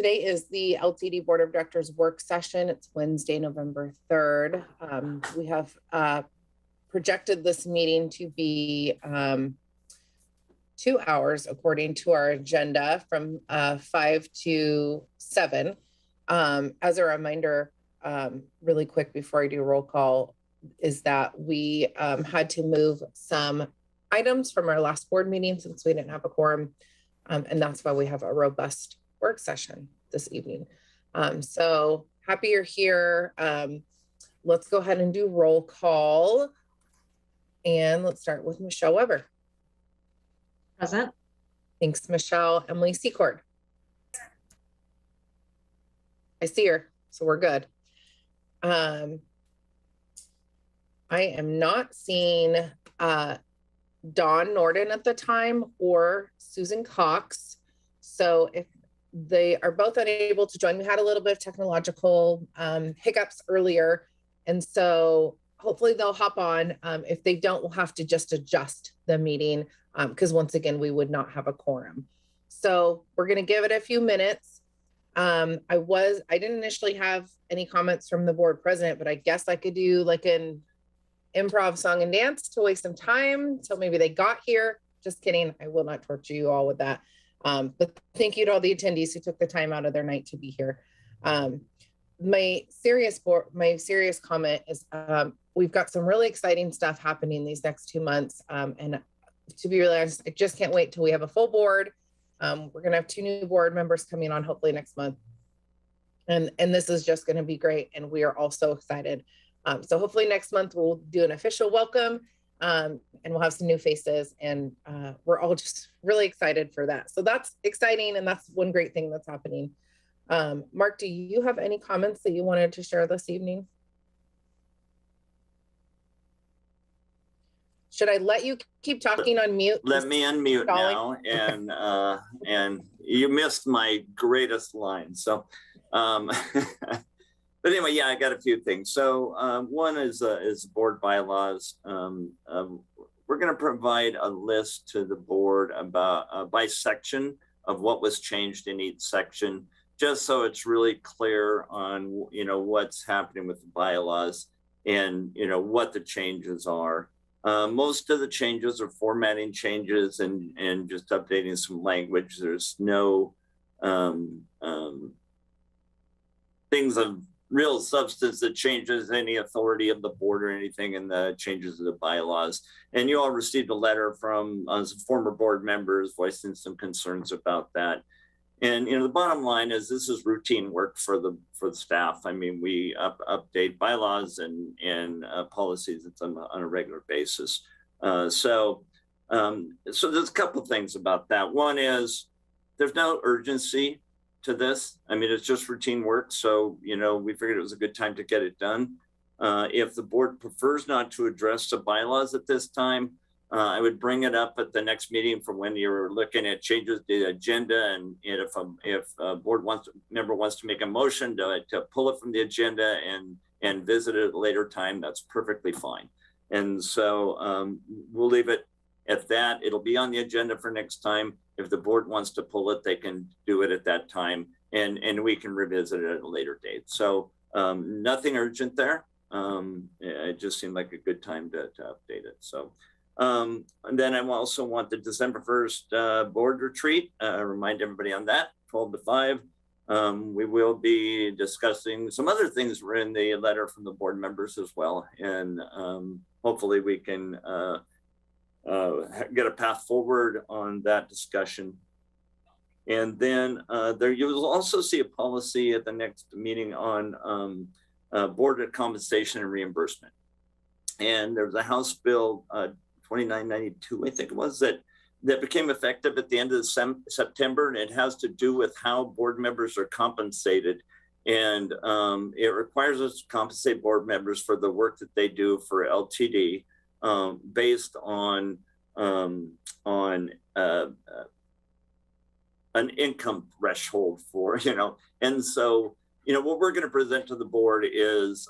Today is the LTD Board of Directors work session. It's Wednesday, November 3rd. We have projected this meeting to be 2 hours according to our agenda from 5 to 7. As a reminder, really quick before I do roll call, is that we had to move some items from our last board meeting since we didn't have a quorum. And that's why we have a robust work session this evening. So happy you're here. Let's go ahead and do roll call. And let's start with Michelle Weber. Present. Thanks, Michelle. Emily Secord. I see her, so we're good. I am not seeing Dawn Norden at the time or Susan Cox. So if they are both unable to join, we had a little bit of technological hiccups earlier. And so hopefully they'll hop on. If they don't, we'll have to just adjust the meeting because once again, we would not have a quorum. So we're going to give it a few minutes. I didn't initially have any comments from the board president, but I guess I could do like an improv song and dance to waste some time. So maybe they got here. Just kidding. I will not torture you all with that. But thank you to all the attendees who took the time out of their night to be here. My serious comment is we've got some really exciting stuff happening these next 2 months. And to be really honest, I just can't wait till we have a full board. We're going to have 2 new board members coming on hopefully next month. And this is just going to be great. And we are all so excited. So hopefully next month we'll do an official welcome and we'll have some new faces, and we're all just really excited for that. So that's exciting. And that's one great thing that's happening. Mark, do you have any comments that you wanted to share this evening? Should I let you keep talking on mute? Let me unmute now. And and you missed my greatest line. So but anyway, yeah, I got a few things. So one is board bylaws. We're going to provide a list to the board about by section of what was changed in each section, just so it's really clear on what's happening with the bylaws and what the changes are. Most of the changes are formatting changes and just updating some language. There's no things of real substance that changes any authority of the board or anything in the changes of the bylaws. And you all received a letter from some former board members voicing some concerns about that. And the bottom line is this is routine work for the staff. I mean, we update bylaws and policies on a regular basis. So there's a couple of things about that. One is there's no urgency to this. I mean, it's just routine work. So, we figured it was a good time to get it done. If the board prefers not to address the bylaws at this time, I would bring it up at the next meeting for when you're looking at changes to the agenda. And if a board member wants to make a motion to pull it from the agenda and visit it at a later time, that's perfectly fine. And so we'll leave it at that. It'll be on the agenda for next time. If the board wants to pull it, they can do it at that time, and we can revisit it at a later date. So nothing urgent there. It just seemed like a good time to update it. So and then I also want the December 1st board retreat. Remind everybody on that, 12 to 5. We will be discussing some other things were in the letter from the board members as well. And hopefully we can get a path forward on that discussion. And then you will also see a policy at the next meeting on board compensation and reimbursement. And there's a House Bill 2992, I think it was, that became effective at the end of September, and it has to do with how board members are compensated. And it requires us to compensate board members for the work that they do for LTD. Based on an income threshold for, and so, what we're going to present to the board is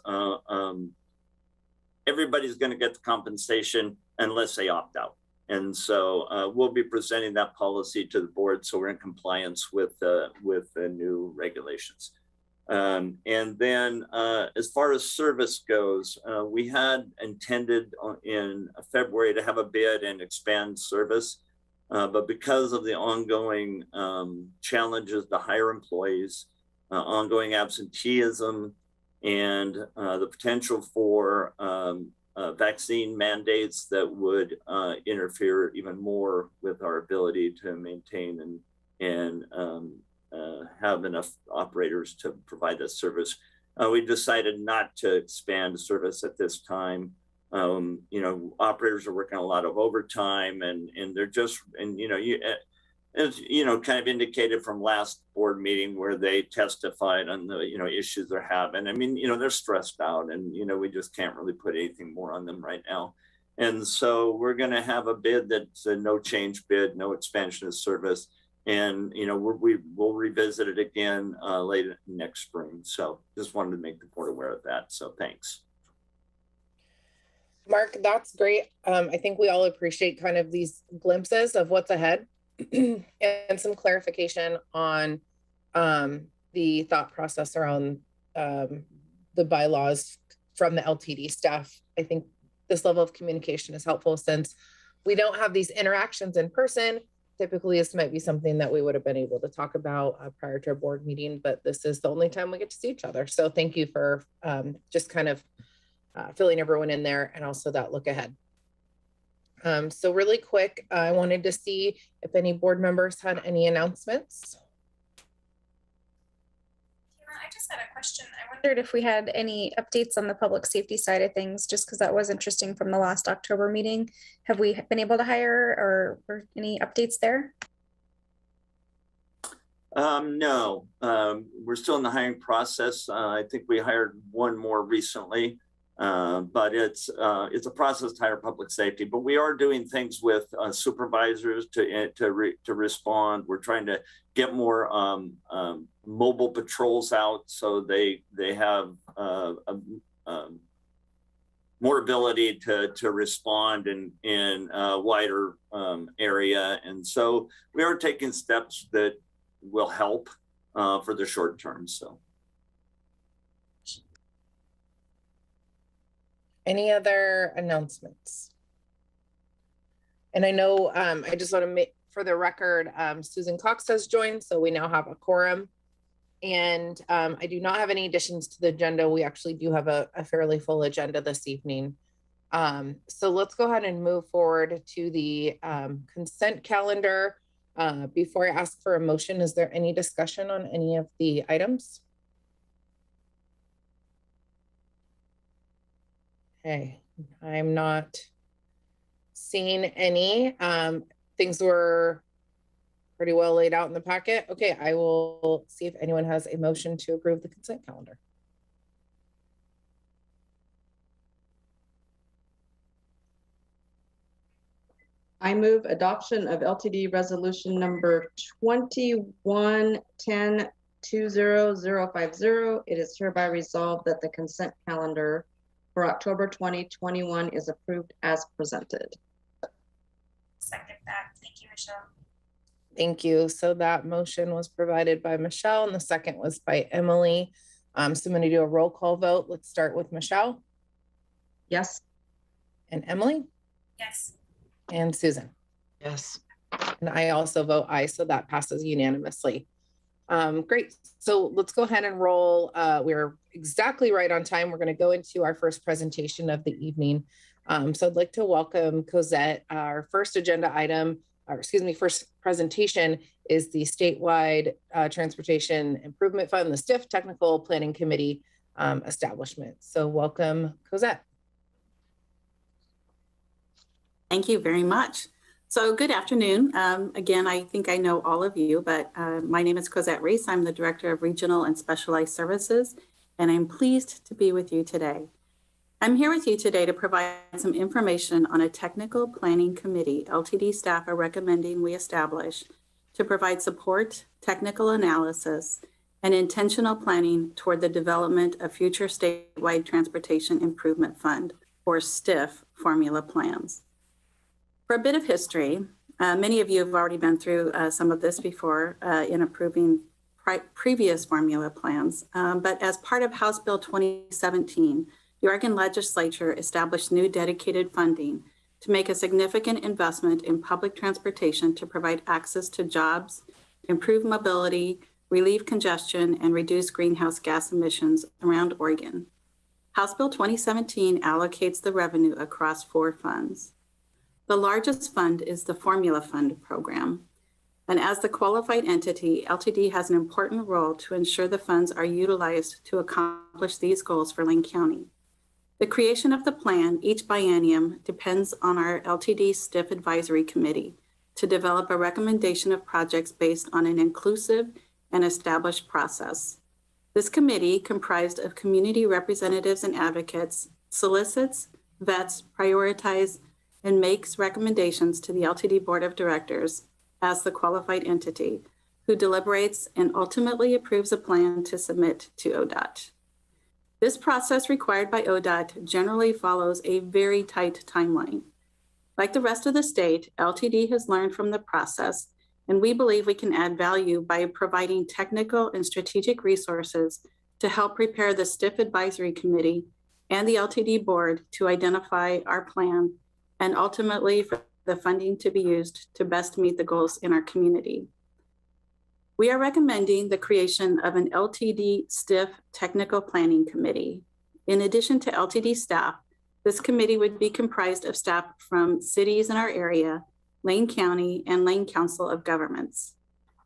everybody's going to get the compensation unless they opt out. And so we'll be presenting that policy to the board, so we're in compliance with the new regulations. And then as far as service goes, we had intended in February to have a bid and expand service. But because of the ongoing challenges to hire employees, ongoing absenteeism, and the potential for vaccine mandates that would interfere even more with our ability to maintain and have enough operators to provide this service, we decided not to expand service at this time. You know, operators are working a lot of overtime, and they're just, and you know, as you know, kind of indicated from last board meeting where they testified on the, you know, issues they're having. I mean, you know, they're stressed out, and you know, we just can't really put anything more on them right now. And so we're going to have a bid that's a no change bid, no expansion of service. And, you know, we will revisit it again late next spring. So just wanted to make the board aware of that. So thanks. Mark, that's great. I think we all appreciate kind of these glimpses of what's ahead and some clarification on the thought process around the bylaws from the LTD staff. I think this level of communication is helpful since we don't have these interactions in person. Typically, this might be something that we would have been able to talk about prior to a board meeting, but this is the only time we get to see each other. So thank you for just kind of filling everyone in there, and also that look ahead. So really quick, I wanted to see if any board members had any announcements. I just had a question. I wondered if we had any updates on the public safety side of things, just because that was interesting from the last October meeting. Have we been able to hire or any updates there? No, we're still in the hiring process. I think we hired one more recently, but it's a process to hire public safety. But we are doing things with supervisors to respond. We're trying to get more mobile patrols out, so they have more ability to respond in a wider area. And so we are taking steps that will help for the short term. So. Any other announcements? And I know I just want to make for the record, Susan Cox has joined, so we now have a quorum. And I do not have any additions to the agenda. We actually do have a fairly full agenda this evening. So let's go ahead and move forward to the consent calendar. Before I ask for a motion, is there any discussion on any of the items? Okay, I'm not seeing any. Things were pretty well laid out in the packet. Okay, I will see if anyone has a motion to approve the consent calendar. I move adoption of LTD resolution number 2110-20050. It is hereby resolved that the consent calendar for October 2021 is approved as presented. Second that. Thank you, Michelle. Thank you. So that motion was provided by Michelle and the second was by Emily. So I'm going to do a roll call vote. Let's start with Michelle. Yes. And Emily. Yes. And Susan. Yes. And I also vote aye, so that passes unanimously. Great. So let's go ahead and roll. We're exactly right on time. We're going to go into our first presentation of the evening. So I'd like to welcome Cosette. Our first agenda item, or excuse me, first presentation is the statewide Transportation Improvement Fund, the STIF Technical Planning Committee establishment. So welcome, Cosette. Thank you very much. So good afternoon. Again, I think I know all of you, but my name is Cosette Reese. I'm the Director of Regional and Specialized Services, and I'm pleased to be with you today. I'm here with you today to provide some information on a technical planning committee LTD staff are recommending we establish to provide support, technical analysis, and intentional planning toward the development of future statewide Transportation Improvement Fund, or STIF, formula plans. For a bit of history, many of you have already been through some of this before in approving previous formula plans, but as part of House Bill 2017, the Oregon legislature established new dedicated funding to make a significant investment in public transportation to provide access to jobs, improve mobility, relieve congestion, and reduce greenhouse gas emissions around Oregon. House Bill 2017 allocates the revenue across 4 funds. The largest fund is the Formula Fund program. And as the qualified entity, LTD has an important role to ensure the funds are utilized to accomplish these goals for Lane County. The creation of the plan each biennium depends on our LTD STIF Advisory Committee to develop a recommendation of projects based on an inclusive and established process. This committee, comprised of community representatives and advocates, solicits, vets, prioritizes, and makes recommendations to the LTD Board of Directors as the qualified entity, who deliberates and ultimately approves a plan to submit to ODOT. This process required by ODOT generally follows a very tight timeline. Like the rest of the state, LTD has learned from the process, and we believe we can add value by providing technical and strategic resources to help prepare the STIF Advisory Committee and the LTD Board to identify our plan and ultimately for the funding to be used to best meet the goals in our community. We are recommending the creation of an LTD STIF Technical Planning Committee. In addition to LTD staff, this committee would be comprised of staff from cities in our area, Lane County, and Lane Council of Governments.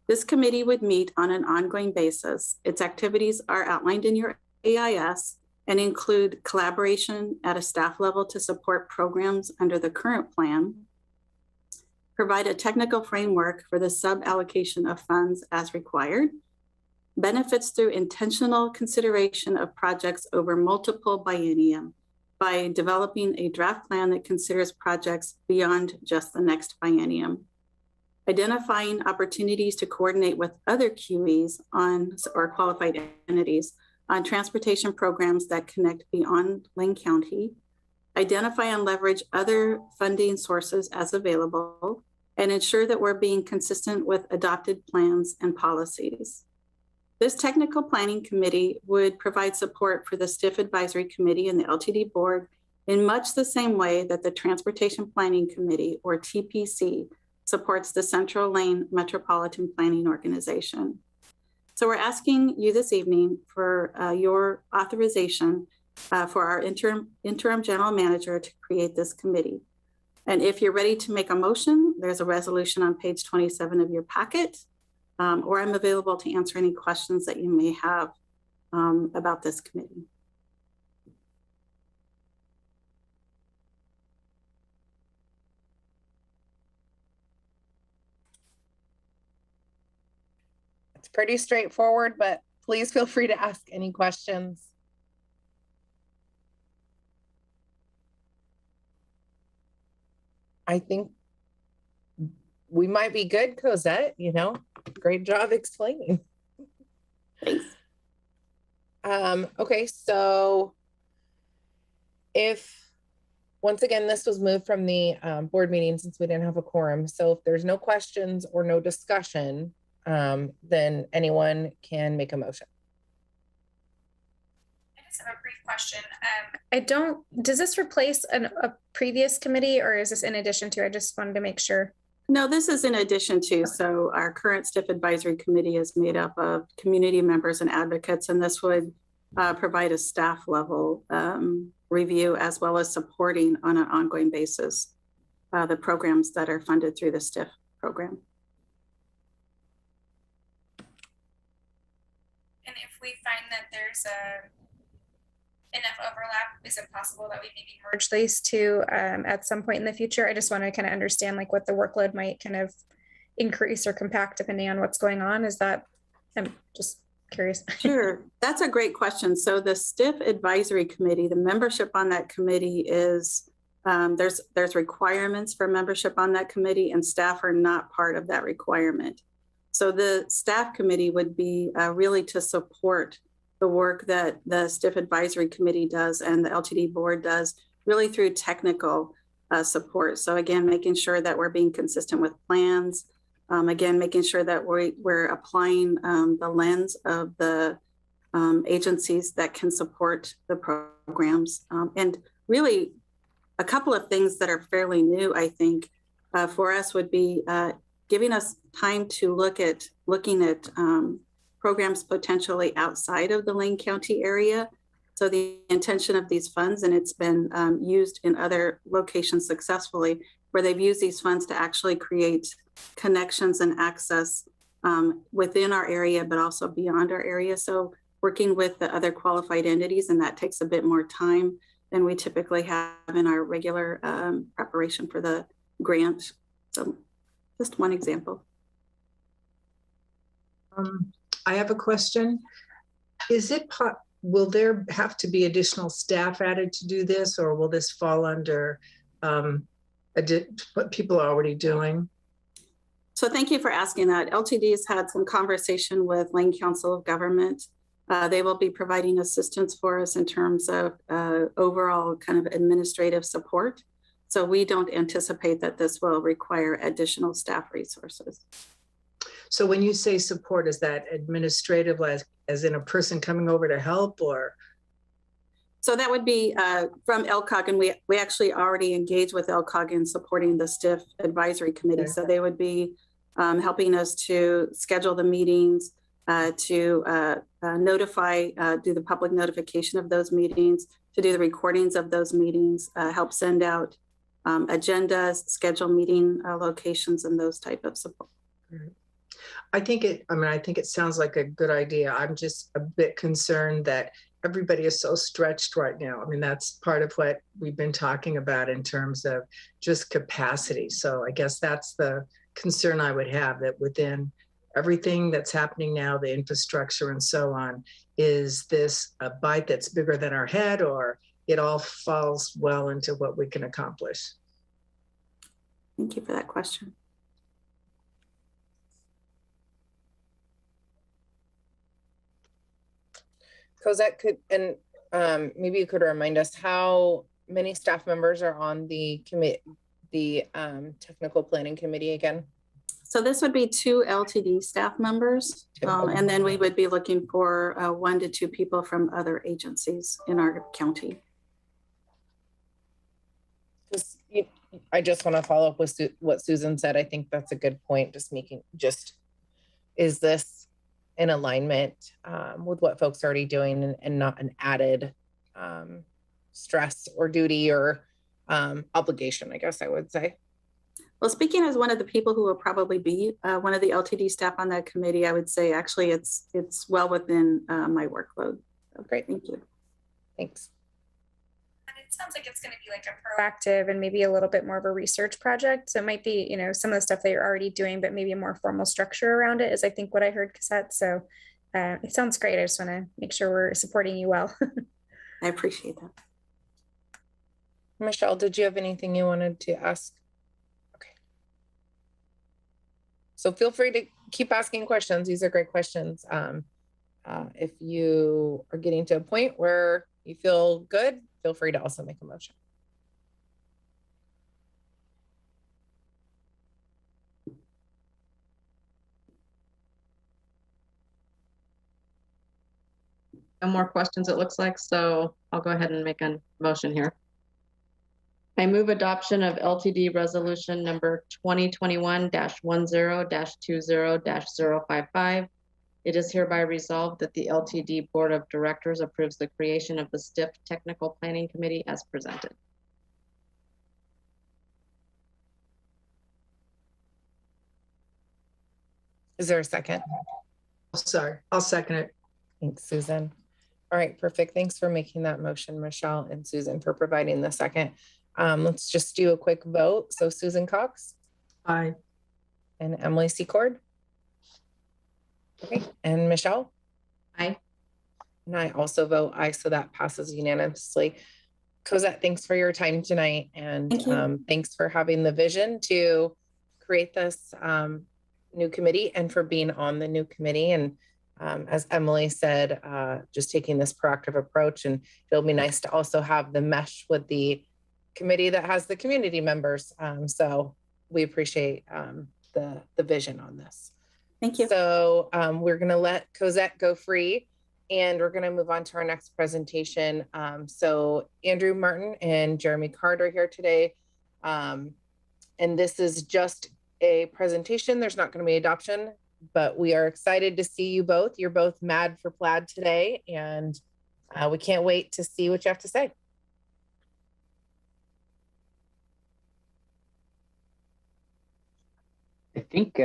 This committee would meet on an ongoing basis. Its activities are outlined in your AIS and include collaboration at a staff level to support programs under the current plan, provide a technical framework for the sub-allocation of funds as required, benefits through intentional consideration of projects over multiple biennium by developing a draft plan that considers projects beyond just the next biennium, identifying opportunities to coordinate with other QEs on or qualified entities on transportation programs that connect beyond Lane County, identify and leverage other funding sources as available, and ensure that we're being consistent with adopted plans and policies. This technical planning committee would provide support for the STIF Advisory Committee and the LTD Board in much the same way that the Transportation Planning Committee, or TPC, supports the Central Lane Metropolitan Planning Organization. So we're asking you this evening for your authorization for our interim general manager to create this committee. And if you're ready to make a motion, there's a resolution on page 27 of your packet, or I'm available to answer any questions that you may have about this committee. It's pretty straightforward, but please feel free to ask any questions. I think we might be good, Cosette, you know, great job explaining. Thanks. Okay, so once again, this was moved from the board meeting since we didn't have a quorum. So if there's no questions or no discussion, then anyone can make a motion. I just have a brief question. Does this replace a previous committee, or is this in addition to? I just wanted to make sure. No, this is in addition to. So our current STIF Advisory Committee is made up of community members and advocates, and this would provide a staff level review as well as supporting on an ongoing basis the programs that are funded through the STIF program. And if we find that there's enough overlap, is it possible that we maybe merge these two at some point in the future? I just want to kind of understand like what the workload might kind of increase or compact depending on what's going on. I'm just curious. Sure, that's a great question. So the STIF Advisory Committee, the membership on that committee is, there's requirements for membership on that committee, and staff are not part of that requirement. So the staff committee would be really to support the work that the STIF Advisory Committee does and the LTD Board does, really through technical support. So again, making sure that we're being consistent with plans. Again, making sure that we're applying the lens of the agencies that can support the programs. And really, a couple of things that are fairly new, I think, for us would be giving us time to looking at programs potentially outside of the Lane County area. So the intention of these funds, and it's been used in other locations successfully, where they've used these funds to actually create connections and access within our area, but also beyond our area. So working with the other qualified entities, and that takes a bit more time than we typically have in our regular preparation for the grant. So just one example. I have a question. Will there have to be additional staff added to do this, or will this fall under what people are already doing? So thank you for asking that. LTD has had some conversation with Lane Council of Government. They will be providing assistance for us in terms of overall kind of administrative support. So we don't anticipate that this will require additional staff resources. So when you say support, is that administrative, as in a person coming over to help, or? So that would be from LCOG, and we actually already engage with LCOG in supporting the STIF advisory committee. Okay. So they would be helping us to schedule the meetings, to notify, do the public notification of those meetings, to do the recordings of those meetings, help send out agendas, schedule meeting locations, and those type of support. I think it sounds like a good idea. I'm just a bit concerned that everybody is so stretched right now. I mean, that's part of what we've been talking about in terms of just capacity. So I guess that's the concern I would have, that within everything that's happening now, the infrastructure and so on, is this a bite that's bigger than our head, or it all falls well into what we can accomplish? Thank you for that question. Cosette, and maybe you could remind us how many staff members are on the technical planning committee again? So this would be 2 LTD staff members, and then we would be looking for 1 to 2 people from other agencies in our county. I just want to follow up with what Susan said. I think that's a good point. Is this in alignment with what folks are already doing, and not an added stress or duty or obligation, I guess I would say. Well, speaking as one of the people who will probably be one of the LTD staff on that committee, I would say actually it's well within my workload. So, great. Thank you. Thanks. And it sounds like it's going to be like a proactive and maybe a little bit more of a research project. So it might be, some of the stuff that you're already doing, but maybe a more formal structure around it is, I think, what I heard, Cosette. So it sounds great. I just want to make sure we're supporting you well. I appreciate that. Michelle, did you have anything you wanted to ask? Okay. So feel free to keep asking questions. These are great questions. If you are getting to a point where you feel good, feel free to also make a motion. No more questions, it looks like, so I'll go ahead and make a motion here. I move adoption of LTD resolution number 2021-10-20-055. It is hereby resolved that the LTD Board of Directors approves the creation of the STIF Technical Planning Committee as presented. Is there a second? Sorry, I'll second it. Thanks, Susan. All right, perfect. Thanks for making that motion, Michelle, and Susan for providing the second. Let's just do a quick vote. So Susan Cox. Aye. And Emily Secord. Okay, and Michelle? Aye. And I also vote aye, so that passes unanimously. Cosette, thanks for your time tonight, and thanks for having the vision to create this new committee and for being on the new committee. And as Emily said, just taking this proactive approach, and it'll be nice to also have the mesh with the committee that has the community members. So we appreciate the vision on this. Thank you. So we're going to let Cosette go free, and we're going to move on to our next presentation. So Andrew Martin and Jeremy Carter are here today. And this is just a presentation. There's not going to be adoption, but we are excited to see you both. You're both mad for plaid today, and we can't wait to see what you have to say. I think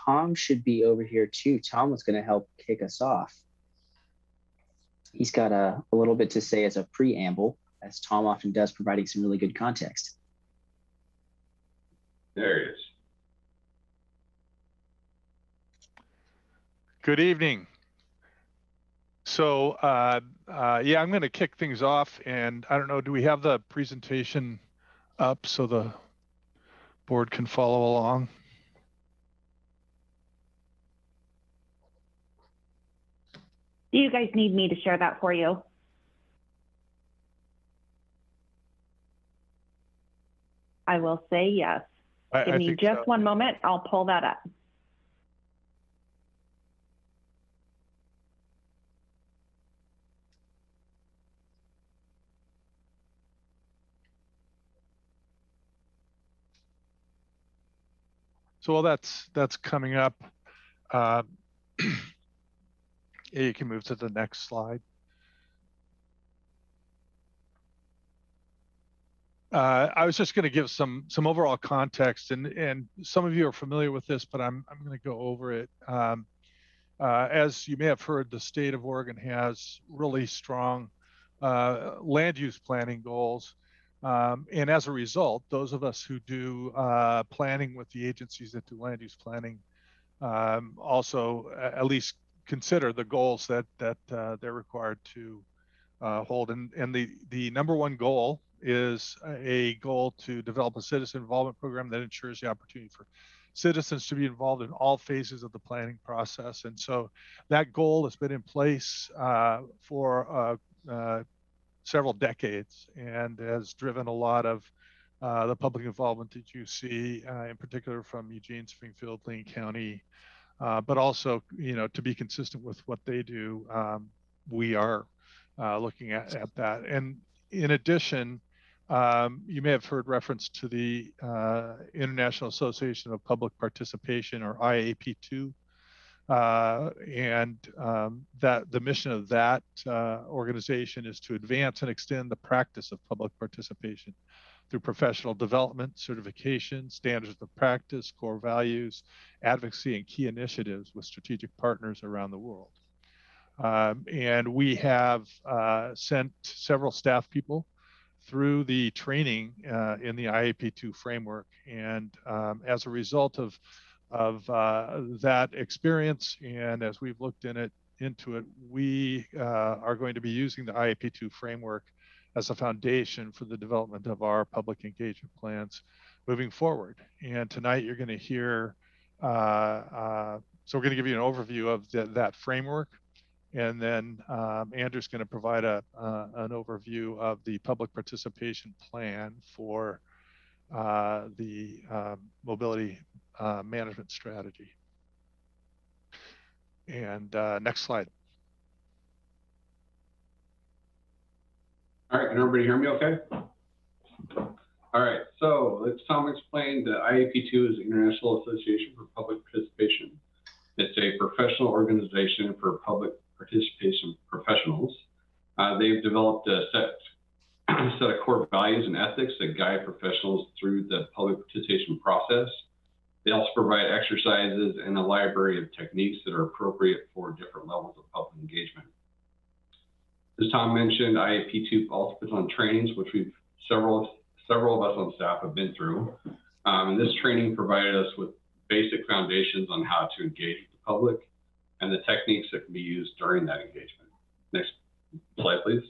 Tom should be over here too. Tom was going to help kick us off. He's got a little bit to say as a preamble, as Tom often does, providing some really good context. There he is. Good evening. So, yeah, I'm going to kick things off, and I don't know, do we have the presentation up so the board can follow along? Do you guys need me to share that for you? I will say yes. Give me just one moment. I'll pull that up. So while that's coming up, yeah, you can move to the next slide. I was just going to give some overall context, and some of you are familiar with this, but I'm going to go over it. As you may have heard, the state of Oregon has really strong land use planning goals. And as a result, those of us who do planning with the agencies that do land use planning also at least consider the goals that they're required to hold. And the number one goal is a goal to develop a citizen involvement program that ensures the opportunity for citizens to be involved in all phases of the planning process. And so that goal has been in place for several decades and has driven a lot of the public involvement that you see, in particular from Eugene, Springfield, Lane County, but also, to be consistent with what they do, we are looking at that. And in addition, you may have heard reference to the International Association of Public Participation, or IAP2, and that the mission of that organization is to advance and extend the practice of public participation through professional development, certification, standards of practice, core values, advocacy, and key initiatives with strategic partners around the world. And we have sent several staff people through the training in the IAP2 framework. And as a result of that experience, and as we've looked into it, we are going to be using the IAP2 framework as a foundation for the development of our public engagement plans moving forward. And tonight you're going to hear, so we're going to give you an overview of that framework. And then Andrew's going to provide an overview of the public participation plan for the mobility management strategy. And next slide. All right, can everybody hear me okay? All right, so as Tom explained, the IAP2 is the International Association for Public Participation. It's a professional organization for public participation professionals. They've developed a set of core values and ethics that guide professionals through the public participation process. They also provide exercises and a library of techniques that are appropriate for different levels of public engagement. As Tom mentioned, IAP2 also puts on trainings, which several of us on staff have been through. And this training provided us with basic foundations on how to engage with the public and the techniques that can be used during that engagement. Next slide, please.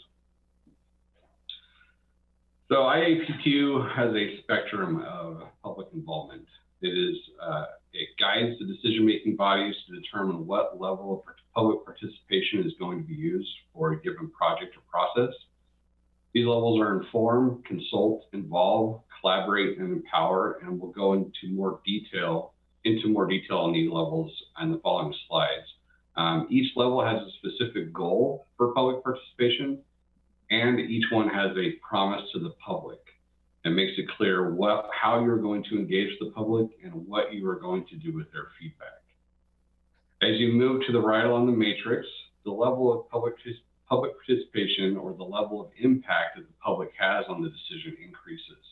So IAP2 has a spectrum of public involvement. It guides the decision-making bodies to determine what level of public participation is going to be used for a given project or process. These levels are inform, consult, involve, collaborate, and empower, and we'll go into more detail on these levels on the following slides. Each level has a specific goal for public participation, and each one has a promise to the public. It makes it clear how you're going to engage the public and what you are going to do with their feedback. As you move to the right along the matrix, the level of public participation, or the level of impact that the public has on the decision, increases.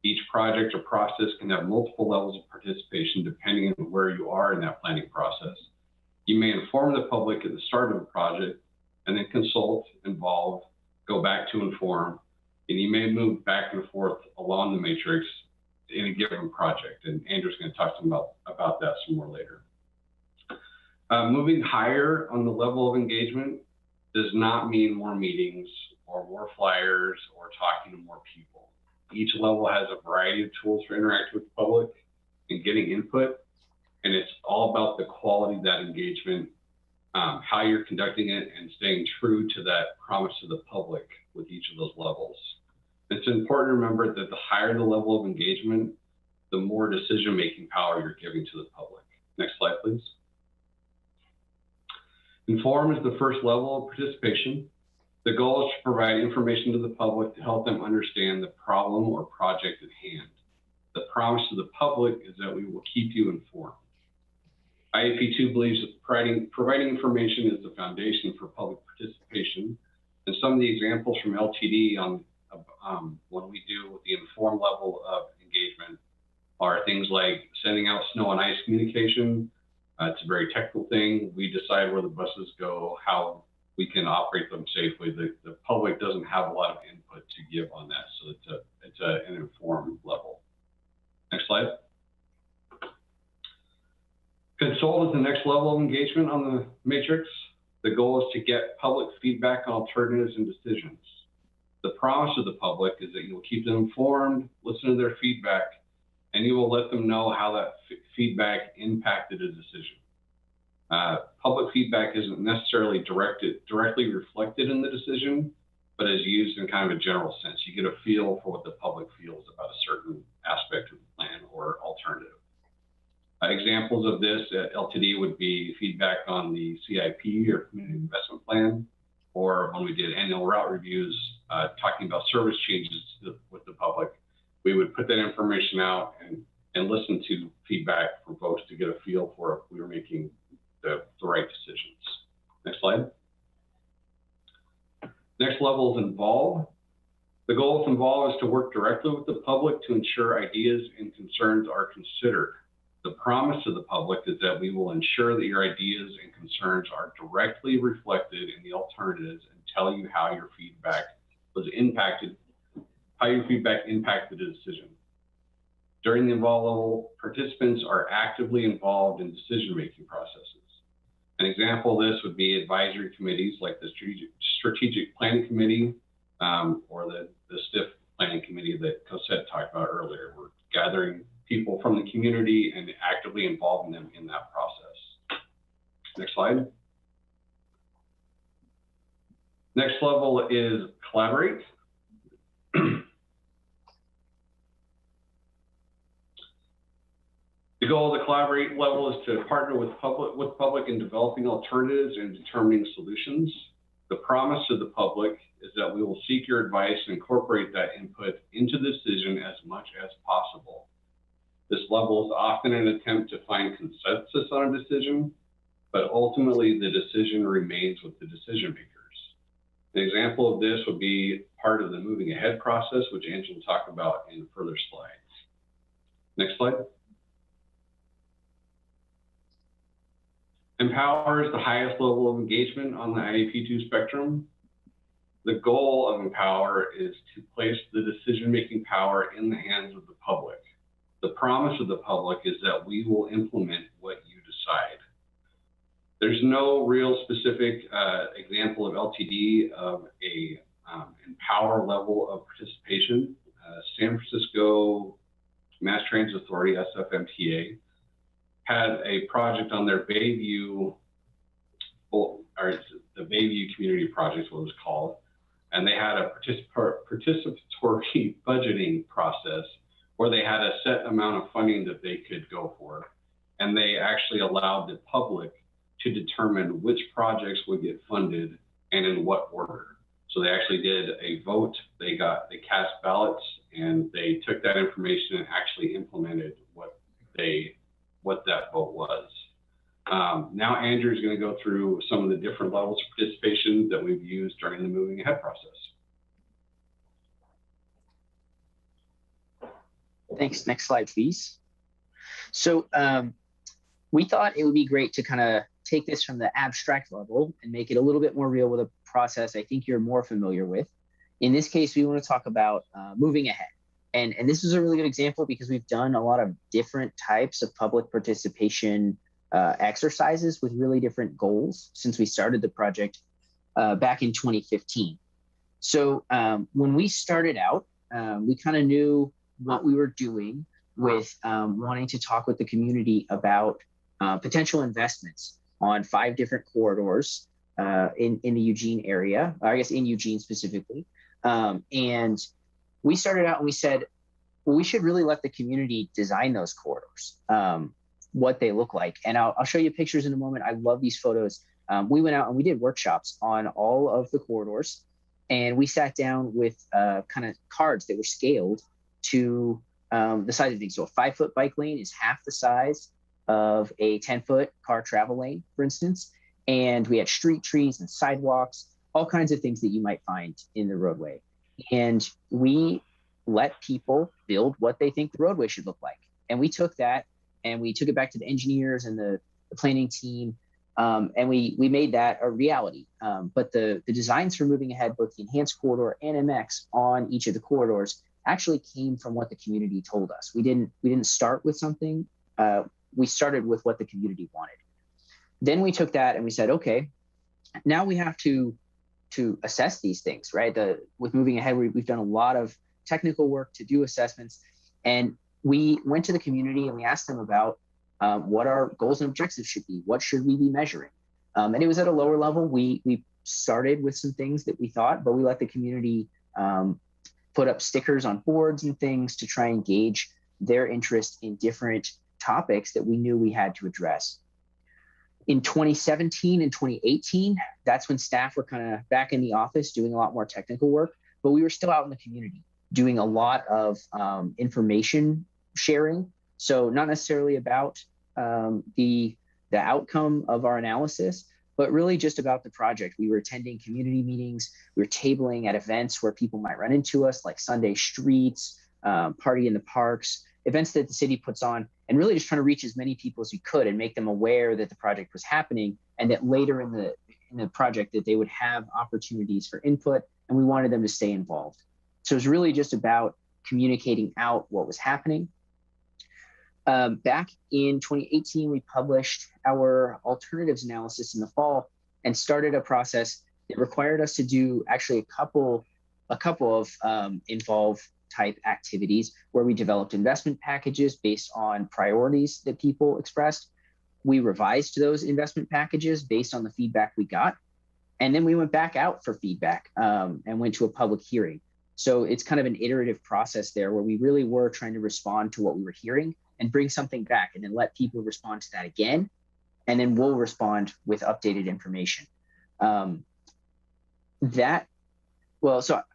Each project or process can have multiple levels of participation depending on where you are in that planning process. You may inform the public at the start of a project, and then consult, involve, go back to inform, and you may move back and forth along the matrix in a given project. And Andrew's going to talk to them about that some more later. Moving higher on the level of engagement does not mean more meetings or more flyers or talking to more people. Each level has a variety of tools for interacting with the public and getting input, and it's all about the quality of that engagement, how you're conducting it, and staying true to that promise to the public with each of those levels. It's important to remember that the higher the level of engagement, the more decision-making power you're giving to the public. Next slide, please. Inform is the first level of participation. The goal is to provide information to the public to help them understand the problem or project at hand. The promise to the public is that we will keep you informed. IAP2 believes that providing information is the foundation for public participation. And some of the examples from LTD on when we do the informed level of engagement are things like sending out snow and ice communication. It's a very technical thing. We decide where the buses go, how we can operate them safely. The public doesn't have a lot of input to give on that, so it's an informed level. Next slide. Consult is the next level of engagement on the matrix. The goal is to get public feedback on alternatives and decisions. The promise of the public is that you will keep them informed, listen to their feedback, and you will let them know how that feedback impacted a decision. Public feedback isn't necessarily directly reflected in the decision, but is used in kind of a general sense. You get a feel for what the public feels about a certain aspect of the plan or alternative. Examples of this at LTD would be feedback on the CIP or Community Investment Plan, or when we did annual route reviews, talking about service changes with the public. We would put that information out and listen to feedback from folks to get a feel for if we were making the right decisions. Next slide. Next level is involve. The goal of involve is to work directly with the public to ensure ideas and concerns are considered. The promise to the public is that we will ensure that your ideas and concerns are directly reflected in the alternatives and tell you how your feedback was impacted, how your feedback impacted the decision. During the involved level, participants are actively involved in decision-making processes. An example of this would be advisory committees like the Strategic Planning Committee or the STIF Planning Committee that Cosette talked about earlier. We're gathering people from the community and actively involving them in that process. Next slide. Next level is collaborate. The goal of the collaborate level is to partner with public in developing alternatives and determining solutions. The promise to the public is that we will seek your advice and incorporate that input into the decision as much as possible. This level is often an attempt to find consensus on a decision, but ultimately the decision remains with the decision makers. An example of this would be part of the moving ahead process, which Angela will talk about in further slides. Next slide. Empower is the highest level of engagement on the IAP2 spectrum. The goal of Empower is to place the decision-making power in the hands of the public. The promise of the public is that we will implement what you decide. There's no real specific example of LTD of a Empower level of participation. San Francisco Mass Transit Authority, SFMTA, had a project on their Bayview, or the Bayview Community Project, what it was called. and they had a participatory budgeting process where they had a set amount of funding that they could go for. And they actually allowed the public to determine which projects would get funded and in what order. So they actually did a vote, they cast ballots, and they took that information and actually implemented what that vote was. Now Andrew's going to go through some of the different levels of participation that we've used during the moving ahead process. Thanks. Next slide, please. So we thought it would be great to kind of take this from the abstract level and make it a little bit more real with a process I think you're more familiar with. In this case, we want to talk about moving ahead. And this is a really good example because we've done a lot of different types of public participation exercises with really different goals since we started the project back in 2015. So when we started out, we kind of knew what we were doing with wanting to talk with the community about potential investments on 5 different corridors in the Eugene area, or I guess in Eugene specifically. And we started out and we said, well, we should really let the community design those corridors, what they look like. And I'll show you pictures in a moment. I love these photos. We went out and we did workshops on all of the corridors, and we sat down with kind of cards that were scaled to the size of things. So a 5-foot bike lane is half the size of a 10-foot car travel lane, for instance. And we had street trees and sidewalks, all kinds of things that you might find in the roadway. And we let people build what they think the roadway should look like. And we took that and we took it back to the engineers and the planning team, and we made that a reality. But the designs for moving ahead, both the enhanced corridor and MX on each of the corridors, actually came from what the community told us. We didn't start with something. We started with what the community wanted. Then we took that and we said, okay, now we have to assess these things, right? With moving ahead, we've done a lot of technical work to do assessments, and we went to the community and we asked them about what our goals and objectives should be. What should we be measuring? And it was at a lower level. We started with some things that we thought, but we let the community put up stickers on boards and things to try and gauge their interest in different topics that we knew we had to address. In 2017 and 2018, that's when staff were kind of back in the office doing a lot more technical work, but we were still out in the community doing a lot of information sharing. So not necessarily about the outcome of our analysis, but really just about the project. We were attending community meetings. We were tabling at events where people might run into us, like Sunday Streets, Party in the Parks, events that the city puts on, and really just trying to reach as many people as we could and make them aware that the project was happening, and that later in the project that they would have opportunities for input, and we wanted them to stay involved. So it was really just about communicating out what was happening. Back in 2018, we published our alternatives analysis in the fall and started a process that required us to do actually a couple of involved type activities where we developed investment packages based on priorities that people expressed. We revised those investment packages based on the feedback we got. And then we went back out for feedback and went to a public hearing. So it's kind of an iterative process there where we really were trying to respond to what we were hearing and bring something back and then let people respond to that again. And then we'll respond with updated information. So I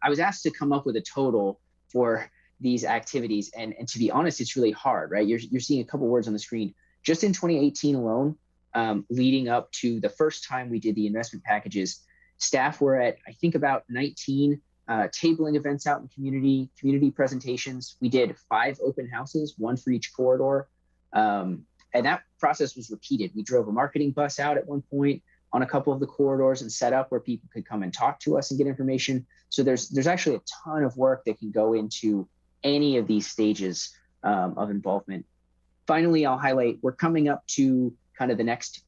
was asked to come up with a total for these activities. And to be honest, it's really hard, right? You're seeing a couple words on the screen. Just in 2018 alone, leading up to the first time we did the investment packages, staff were at, I think, about 19 tabling events out in community presentations. We did 5 open houses, 1 for each corridor. And that process was repeated. We drove a marketing bus out at one point on a couple of the corridors and set up where people could come and talk to us and get information. So there's actually a ton of work that can go into any of these stages of involvement. Finally, I'll highlight, we're coming up to kind of the next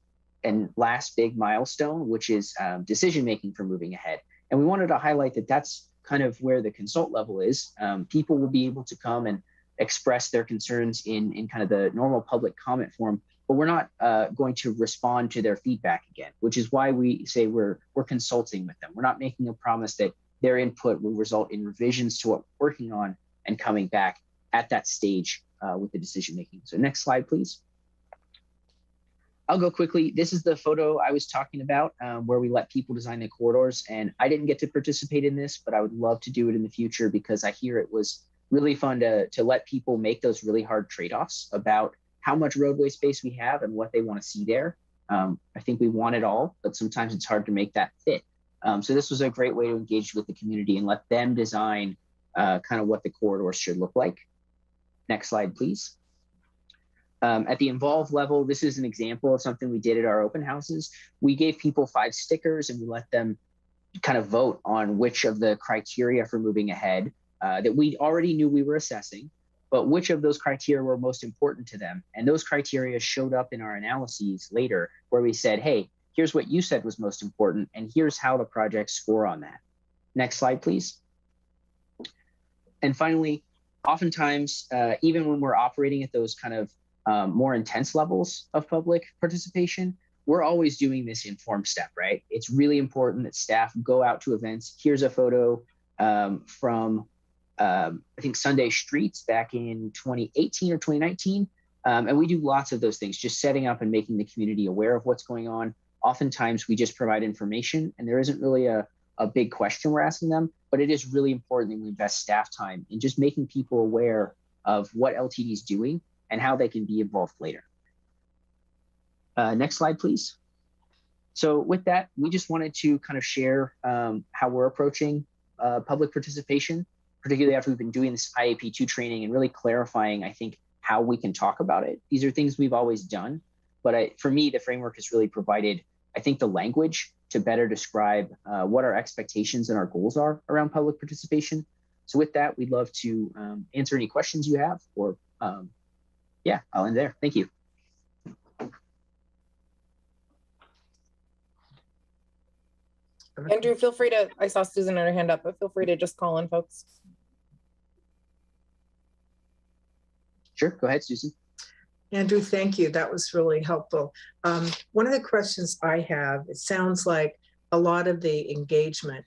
and last big milestone, which is decision-making for moving ahead. And we wanted to highlight that that's kind of where the consult level is. People will be able to come and express their concerns in kind of the normal public comment form, but we're not going to respond to their feedback again, which is why we say we're consulting with them. We're not making a promise that their input will result in revisions to what we're working on and coming back at that stage with the decision making. So next slide, please. I'll go quickly. This is the photo I was talking about where we let people design the corridors, and I didn't get to participate in this, but I would love to do it in the future because I hear it was really fun to let people make those really hard trade-offs about how much roadway space we have and what they want to see there. I think we want it all, but sometimes it's hard to make that fit. So this was a great way to engage with the community and let them design kind of what the corridors should look like. Next slide, please. At the involved level, this is an example of something we did at our open houses. We gave people 5 stickers and we let them kind of vote on which of the criteria for moving ahead that we already knew we were assessing, but which of those criteria were most important to them. And those criteria showed up in our analyses later where we said, hey, here's what you said was most important, and here's how the projects score on that. Next slide, please. And finally, oftentimes, even when we're operating at those kind of more intense levels of public participation, we're always doing this informed step, right? It's really important that staff go out to events. Here's a photo from, I think, Sunday Streets back in 2018 or 2019. And we do lots of those things, just setting up and making the community aware of what's going on. Oftentimes, we just provide information, and there isn't really a big question we're asking them, but it is really important that we invest staff time in just making people aware of what LTD is doing and how they can be involved later. Next slide, please. So with that, we just wanted to kind of share how we're approaching public participation, particularly after we've been doing this IAP2 training and really clarifying, I think, how we can talk about it. These are things we've always done, but for me, the framework has really provided, I think, the language to better describe what our expectations and our goals are around public participation. So with that, we'd love to answer any questions you have, or yeah, I'll end there. Thank you. Andrew, feel free to, I saw Susan had her hand up, but feel free to just call in, folks. Sure, go ahead, Susan. Andrew, thank you. That was really helpful. One of the questions I have, it sounds like a lot of the engagement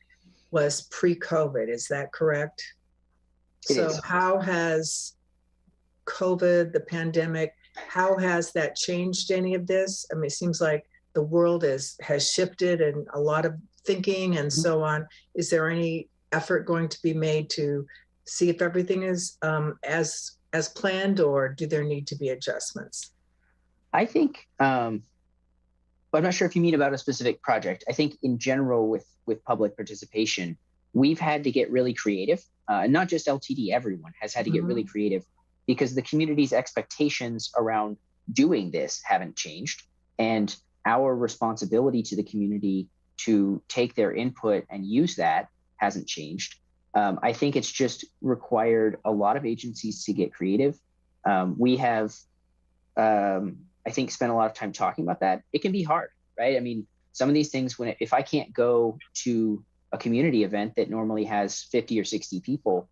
was pre-COVID. Is that correct? It is. How has COVID, the pandemic, how has that changed any of this? I mean, it seems like the world has shifted and a lot of thinking and so on. Is there any effort going to be made to see if everything is as planned, or do there need to be adjustments? I think, I'm not sure if you mean about a specific project. I think in general with public participation, we've had to get really creative. Not just LTD, everyone has had to get really creative because the community's expectations around doing this haven't changed. And our responsibility to the community to take their input and use that hasn't changed. I think it's just required a lot of agencies to get creative. We have, I think, spent a lot of time talking about that. It can be hard, right? I mean, some of these things, if I can't go to a community event that normally has 50 or 60 people,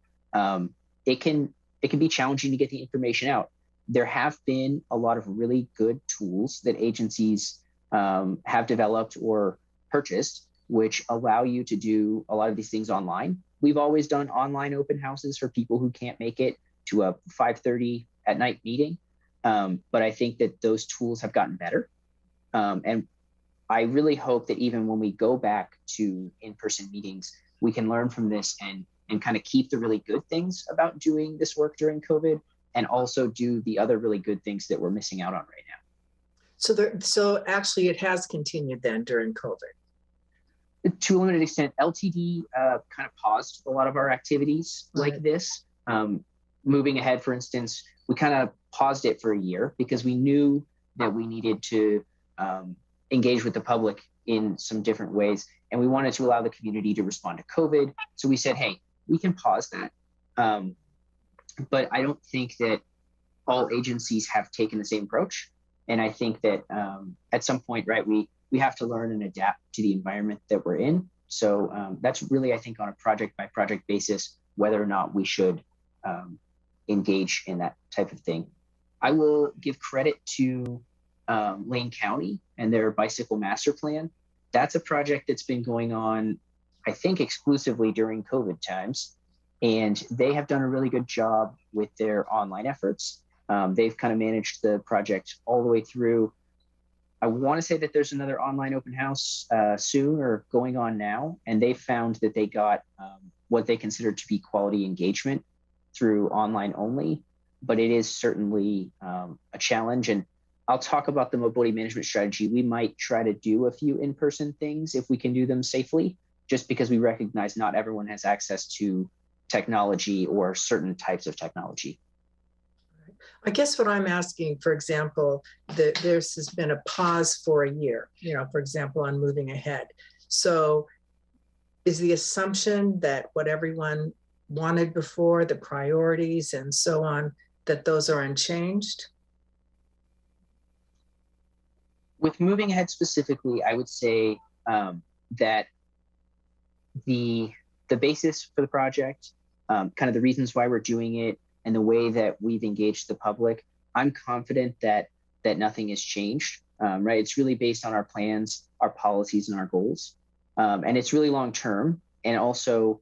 it can be challenging to get the information out. There have been a lot of really good tools that agencies have developed or purchased, which allow you to do a lot of these things online. We've always done online open houses for people who can't make it to a 5:30 at night meeting. But I think that those tools have gotten better. And I really hope that even when we go back to in-person meetings, we can learn from this and kind of keep the really good things about doing this work during COVID and also do the other really good things that we're missing out on right now. So actually it has continued then during COVID? To a limited extent. LTD kind of paused a lot of our activities like this. Moving ahead, for instance, we kind of paused it for a year because we knew that we needed to engage with the public in some different ways. And we wanted to allow the community to respond to COVID. So we said, hey, we can pause that. But I don't think that all agencies have taken the same approach. And I think that at some point, right, we have to learn and adapt to the environment that we're in. So that's really, I think, on a project by project basis, whether or not we should engage in that type of thing. I will give credit to Lane County and their bicycle master plan. That's a project that's been going on I think, exclusively during COVID times. And they have done a really good job with their online efforts. They've kind of managed the project all the way through. I want to say that there's another online open house soon or going on now. And they found that they got what they consider to be quality engagement through online only. But it is certainly a challenge. And I'll talk about the mobility management strategy. We might try to do a few in-person things if we can do them safely, just because we recognize not everyone has access to technology or certain types of technology. I guess what I'm asking, for example, there's has been a pause for a year, for example, on moving ahead. So is the assumption that what everyone wanted before, the priorities and so on, that those are unchanged? With moving ahead specifically, I would say that the basis for the project, kind of the reasons why we're doing it, and the way that we've engaged the public, I'm confident that nothing has changed, right? It's really based on our plans, our policies, and our goals. And it's really long-term. And also,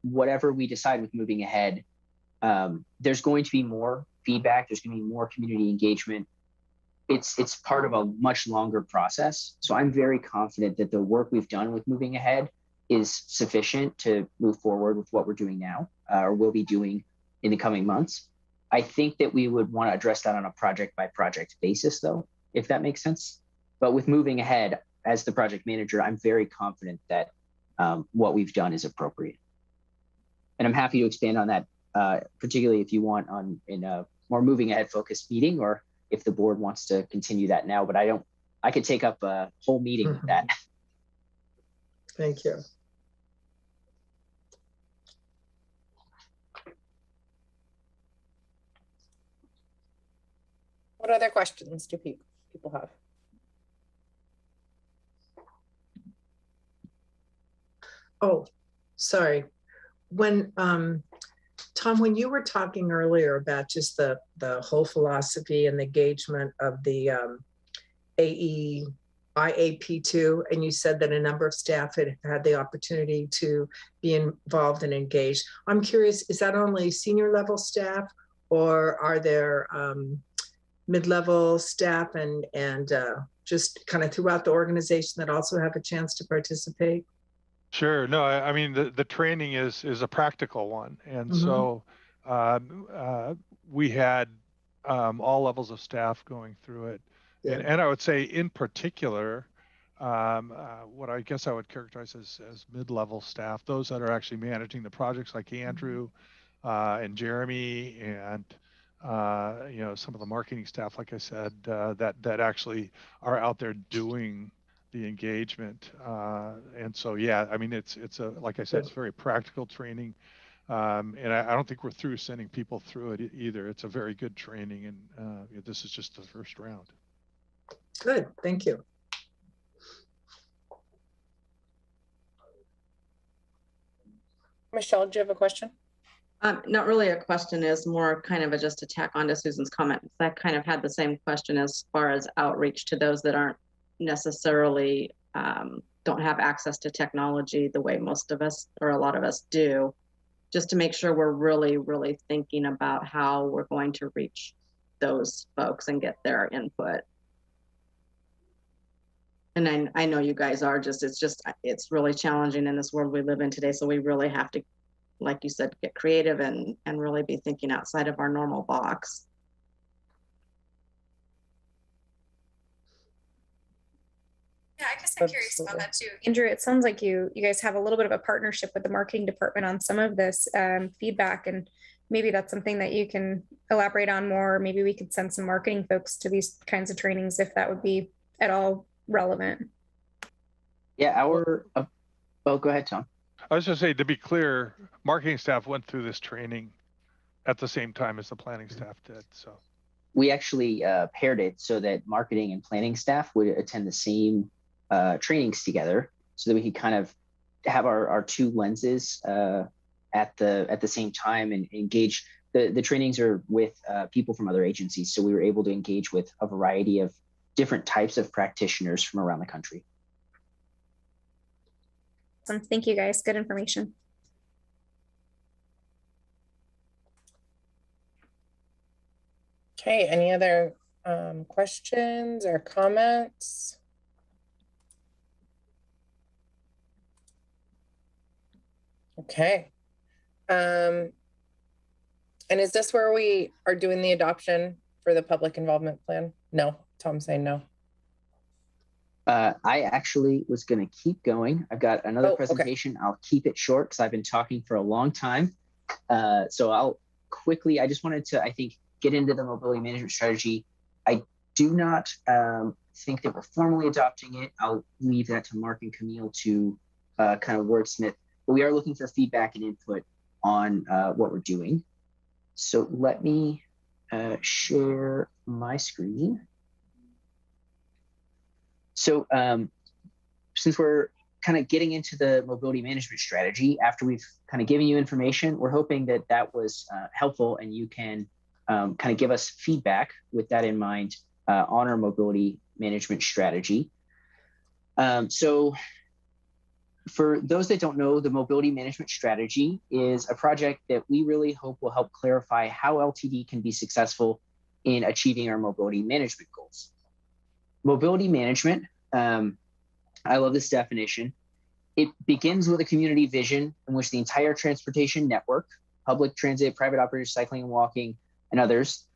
whatever we decide with moving ahead, there's going to be more feedback. There's going to be more community engagement. It's part of a much longer process. So I'm very confident that the work we've done with moving ahead is sufficient to move forward with what we're doing now, or will be doing in the coming months. I think that we would want to address that on a project by project basis, though, if that makes sense. But with moving ahead, as the project manager, I'm very confident that what we've done is appropriate. And I'm happy to expand on that, particularly if you want in a more moving ahead focused meeting, or if the board wants to continue that now, but I could take up a whole meeting with that. Thank you. What other questions do people have? Oh, sorry. When Tom, when you were talking earlier about just the whole philosophy and the engagement of the IAP2, and you said that a number of staff had had the opportunity to be involved and engaged. I'm curious, is that only senior level staff, or are there mid-level staff and just kind of throughout the organization that also have a chance to participate? Sure. No, I mean, the training is a practical one. And so we had all levels of staff going through it. Yeah. And I would say in particular, what I guess I would characterize as mid-level staff, those that are actually managing the projects, like Andrew and Jeremy, and some of the marketing staff, like I said, that actually are out there doing the engagement. And so, yeah, I mean, it's like I said, it's very practical training. And I don't think we're through sending people through it either. It's a very good training, and this is just the first round. Good, thank you. Michelle, do you have a question? Not really a question, is more kind of just a tack onto Susan's comment. I kind of had the same question as far as outreach to those that aren't necessarily don't have access to technology the way most of us or a lot of us do, just to make sure we're really, really thinking about how we're going to reach those folks and get their input. And I know you guys are it's really challenging in this world we live in today. So we really have to, like you said, get creative and really be thinking outside of our normal box. Yeah, I guess I'm curious about that too. Andrew, it sounds like you guys have a little bit of a partnership with the marketing department on some of this feedback, and maybe that's something that you can elaborate on more. Maybe we could send some marketing folks to these kinds of trainings if that would be at all relevant. Yeah, oh, go ahead, Tom. I was just saying, to be clear, marketing staff went through this training at the same time as the planning staff did. So we actually paired it so that marketing and planning staff would attend the same trainings together, so that we could kind of have our two lenses at the same time and engage. The trainings are with people from other agencies, so we were able to engage with a variety of different types of practitioners from around the country. Awesome. Thank you guys. Good information. Okay, any other questions or comments? Okay. And is this where we are doing the adoption for the public involvement plan? No, Tom's saying no. I actually was going to keep going. I've got another presentation. Okay. I'll keep it short because I've been talking for a long time. So I'll quickly, I just wanted to, I think, get into the mobility management strategy. I do not think that we're formally adopting it. I'll leave that to Mark and Camille to kind of wordsmith. But we are looking for feedback and input on what we're doing. So let me share my screen. So since we're kind of getting into the mobility management strategy, after we've kind of given you information, we're hoping that that was helpful and you can kind of give us feedback with that in mind on our mobility management strategy. So for those that don't know, the mobility management strategy is a project that we really hope will help clarify how LTD can be successful in achieving our mobility management goals. Mobility management, I love this definition. It begins with a community vision in which the entire transportation network, public transit, private operators, cycling and walking, and others,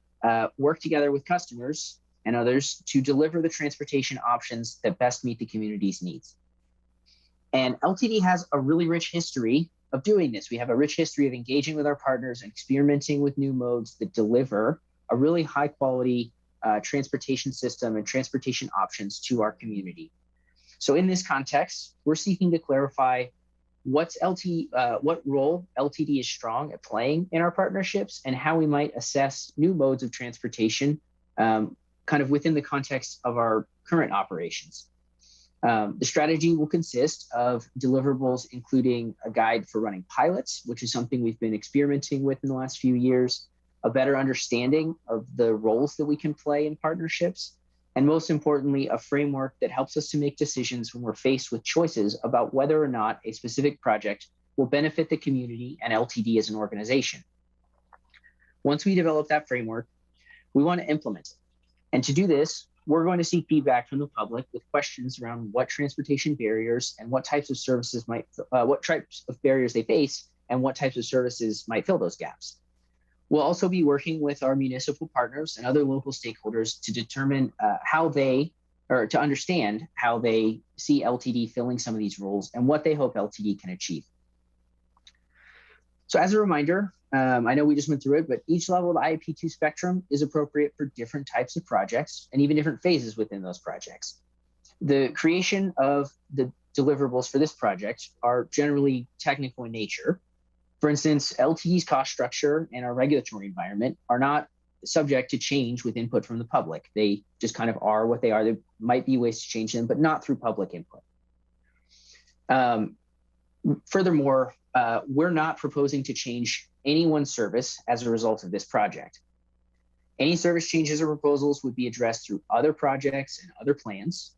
work together with customers and others to deliver the transportation options that best meet the community's needs. And LTD has a really rich history of doing this. We have a rich history of engaging with our partners and experimenting with new modes that deliver a really high quality transportation system and transportation options to our community. So in this context, we're seeking to clarify what role LTD is strong at playing in our partnerships and how we might assess new modes of transportation kind of within the context of our current operations. The strategy will consist of deliverables, including a guide for running pilots, which is something we've been experimenting with in the last few years, a better understanding of the roles that we can play in partnerships, and most importantly, a framework that helps us to make decisions when we're faced with choices about whether or not a specific project will benefit the community and LTD as an organization. Once we develop that framework, we want to implement it. And to do this, we're going to seek feedback from the public with questions around what transportation barriers and what types of services might, what types of barriers they face and what types of services might fill those gaps. We'll also be working with our municipal partners and other local stakeholders to determine to understand how they see LTD filling some of these roles and what they hope LTD can achieve. So as a reminder, I know we just went through it, but each level of the IAP2 spectrum is appropriate for different types of projects and even different phases within those projects. The creation of the deliverables for this project are generally technical in nature. For instance, LTD's cost structure and our regulatory environment are not subject to change with input from the public. They just kind of are what they are. There might be ways to change them, but not through public input. Furthermore, we're not proposing to change any one service as a result of this project. Any service changes or proposals would be addressed through other projects and other plans.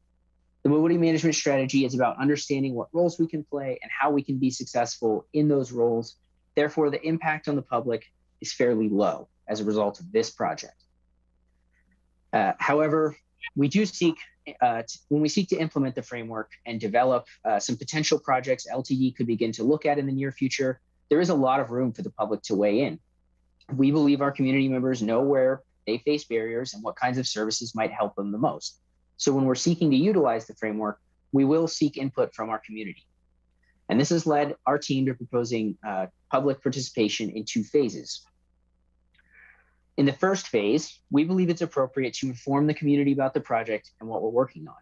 The mobility management strategy is about understanding what roles we can play and how we can be successful in those roles. Therefore, the impact on the public is fairly low as a result of this project. However, we do seek, when we seek to implement the framework and develop some potential projects LTD could begin to look at in the near future, there is a lot of room for the public to weigh in. We believe our community members know where they face barriers and what kinds of services might help them the most. So when we're seeking to utilize the framework, we will seek input from our community. And this has led our team to proposing public participation in 2 phases. In the first phase, we believe it's appropriate to inform the community about the project and what we're working on.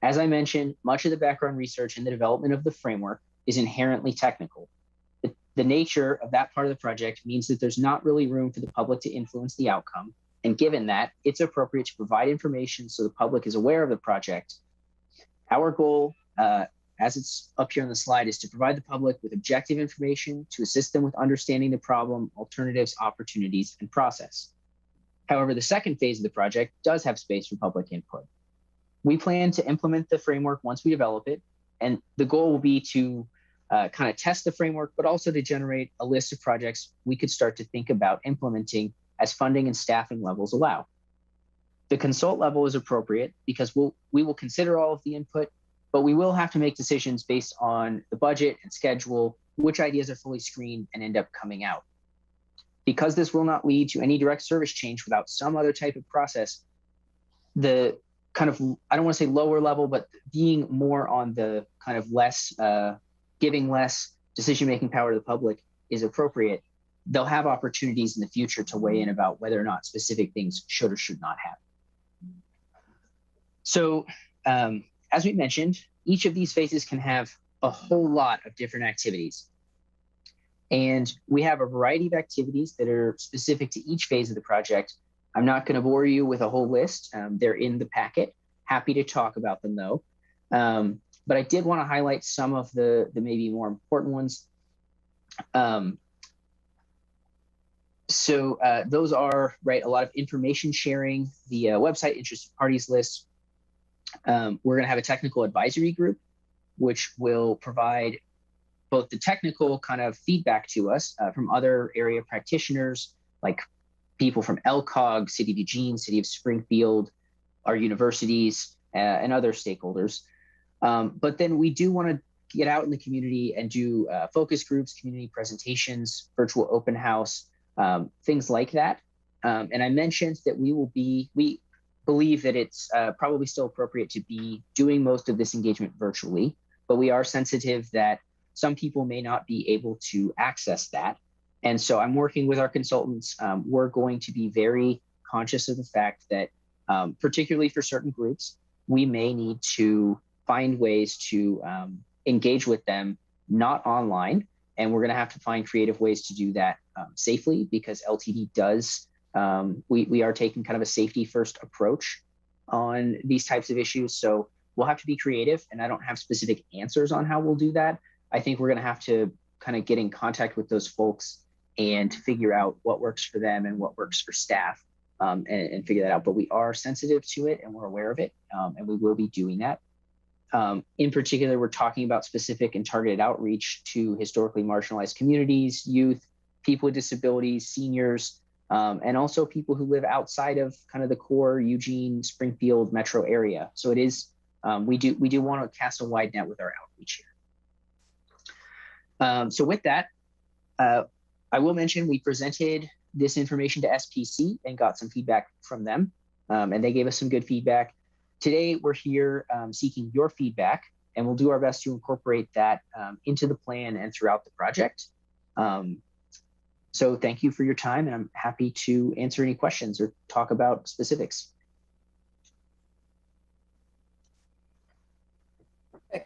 As I mentioned, much of the background research and the development of the framework is inherently technical. The nature of that part of the project means that there's not really room for the public to influence the outcome. And given that, it's appropriate to provide information so the public is aware of the project. Our goal, as it's up here on the slide, is to provide the public with objective information to assist them with understanding the problem, alternatives, opportunities, and process. However, the second phase of the project does have space for public input. We plan to implement the framework once we develop it, and the goal will be to kind of test the framework, but also to generate a list of projects we could start to think about implementing as funding and staffing levels allow. The consult level is appropriate because we will consider all of the input, but we will have to make decisions based on the budget and schedule, which ideas are fully screened and end up coming out. Because this will not lead to any direct service change without some other type of process, the kind of, I don't want to say lower level, but being more on the kind of less, giving less decision-making power to the public is appropriate. They'll have opportunities in the future to weigh in about whether or not specific things should or should not happen. So as we mentioned, each of these phases can have a whole lot of different activities. And we have a variety of activities that are specific to each phase of the project. I'm not going to bore you with a whole list. They're in the packet. Happy to talk about them though. But I did want to highlight some of the maybe more important ones. So those are, right, a lot of information sharing, the website interested parties list. We're going to have a technical advisory group, which will provide both the technical kind of feedback to us from other area practitioners, like people from LCOG, City of Eugene, City of Springfield, our universities, and other stakeholders. But then we do want to get out in the community and do focus groups, community presentations, virtual open house, things like that. And I mentioned that we believe that it's probably still appropriate to be doing most of this engagement virtually, but we are sensitive that some people may not be able to access that. And so I'm working with our consultants. We're going to be very conscious of the fact that, particularly for certain groups, we may need to find ways to engage with them, not online. And we're going to have to find creative ways to do that safely, because LTD does, we are taking kind of a safety first approach on these types of issues. So we'll have to be creative, and I don't have specific answers on how we'll do that. I think we're going to have to kind of get in contact with those folks and figure out what works for them and what works for staff, and figure that out. But we are sensitive to it and we're aware of it, and we will be doing that. In particular, we're talking about specific and targeted outreach to historically marginalized communities, youth, people with disabilities, seniors, and also people who live outside of kind of the core Eugene, Springfield metro area. So it is, we do want to cast a wide net with our outreach here. So with that, I will mention we presented this information to SPC and got some feedback from them, and they gave us some good feedback. Today, we're here seeking your feedback, and we'll do our best to incorporate that into the plan and throughout the project. So thank you for your time, and I'm happy to answer any questions or talk about specifics.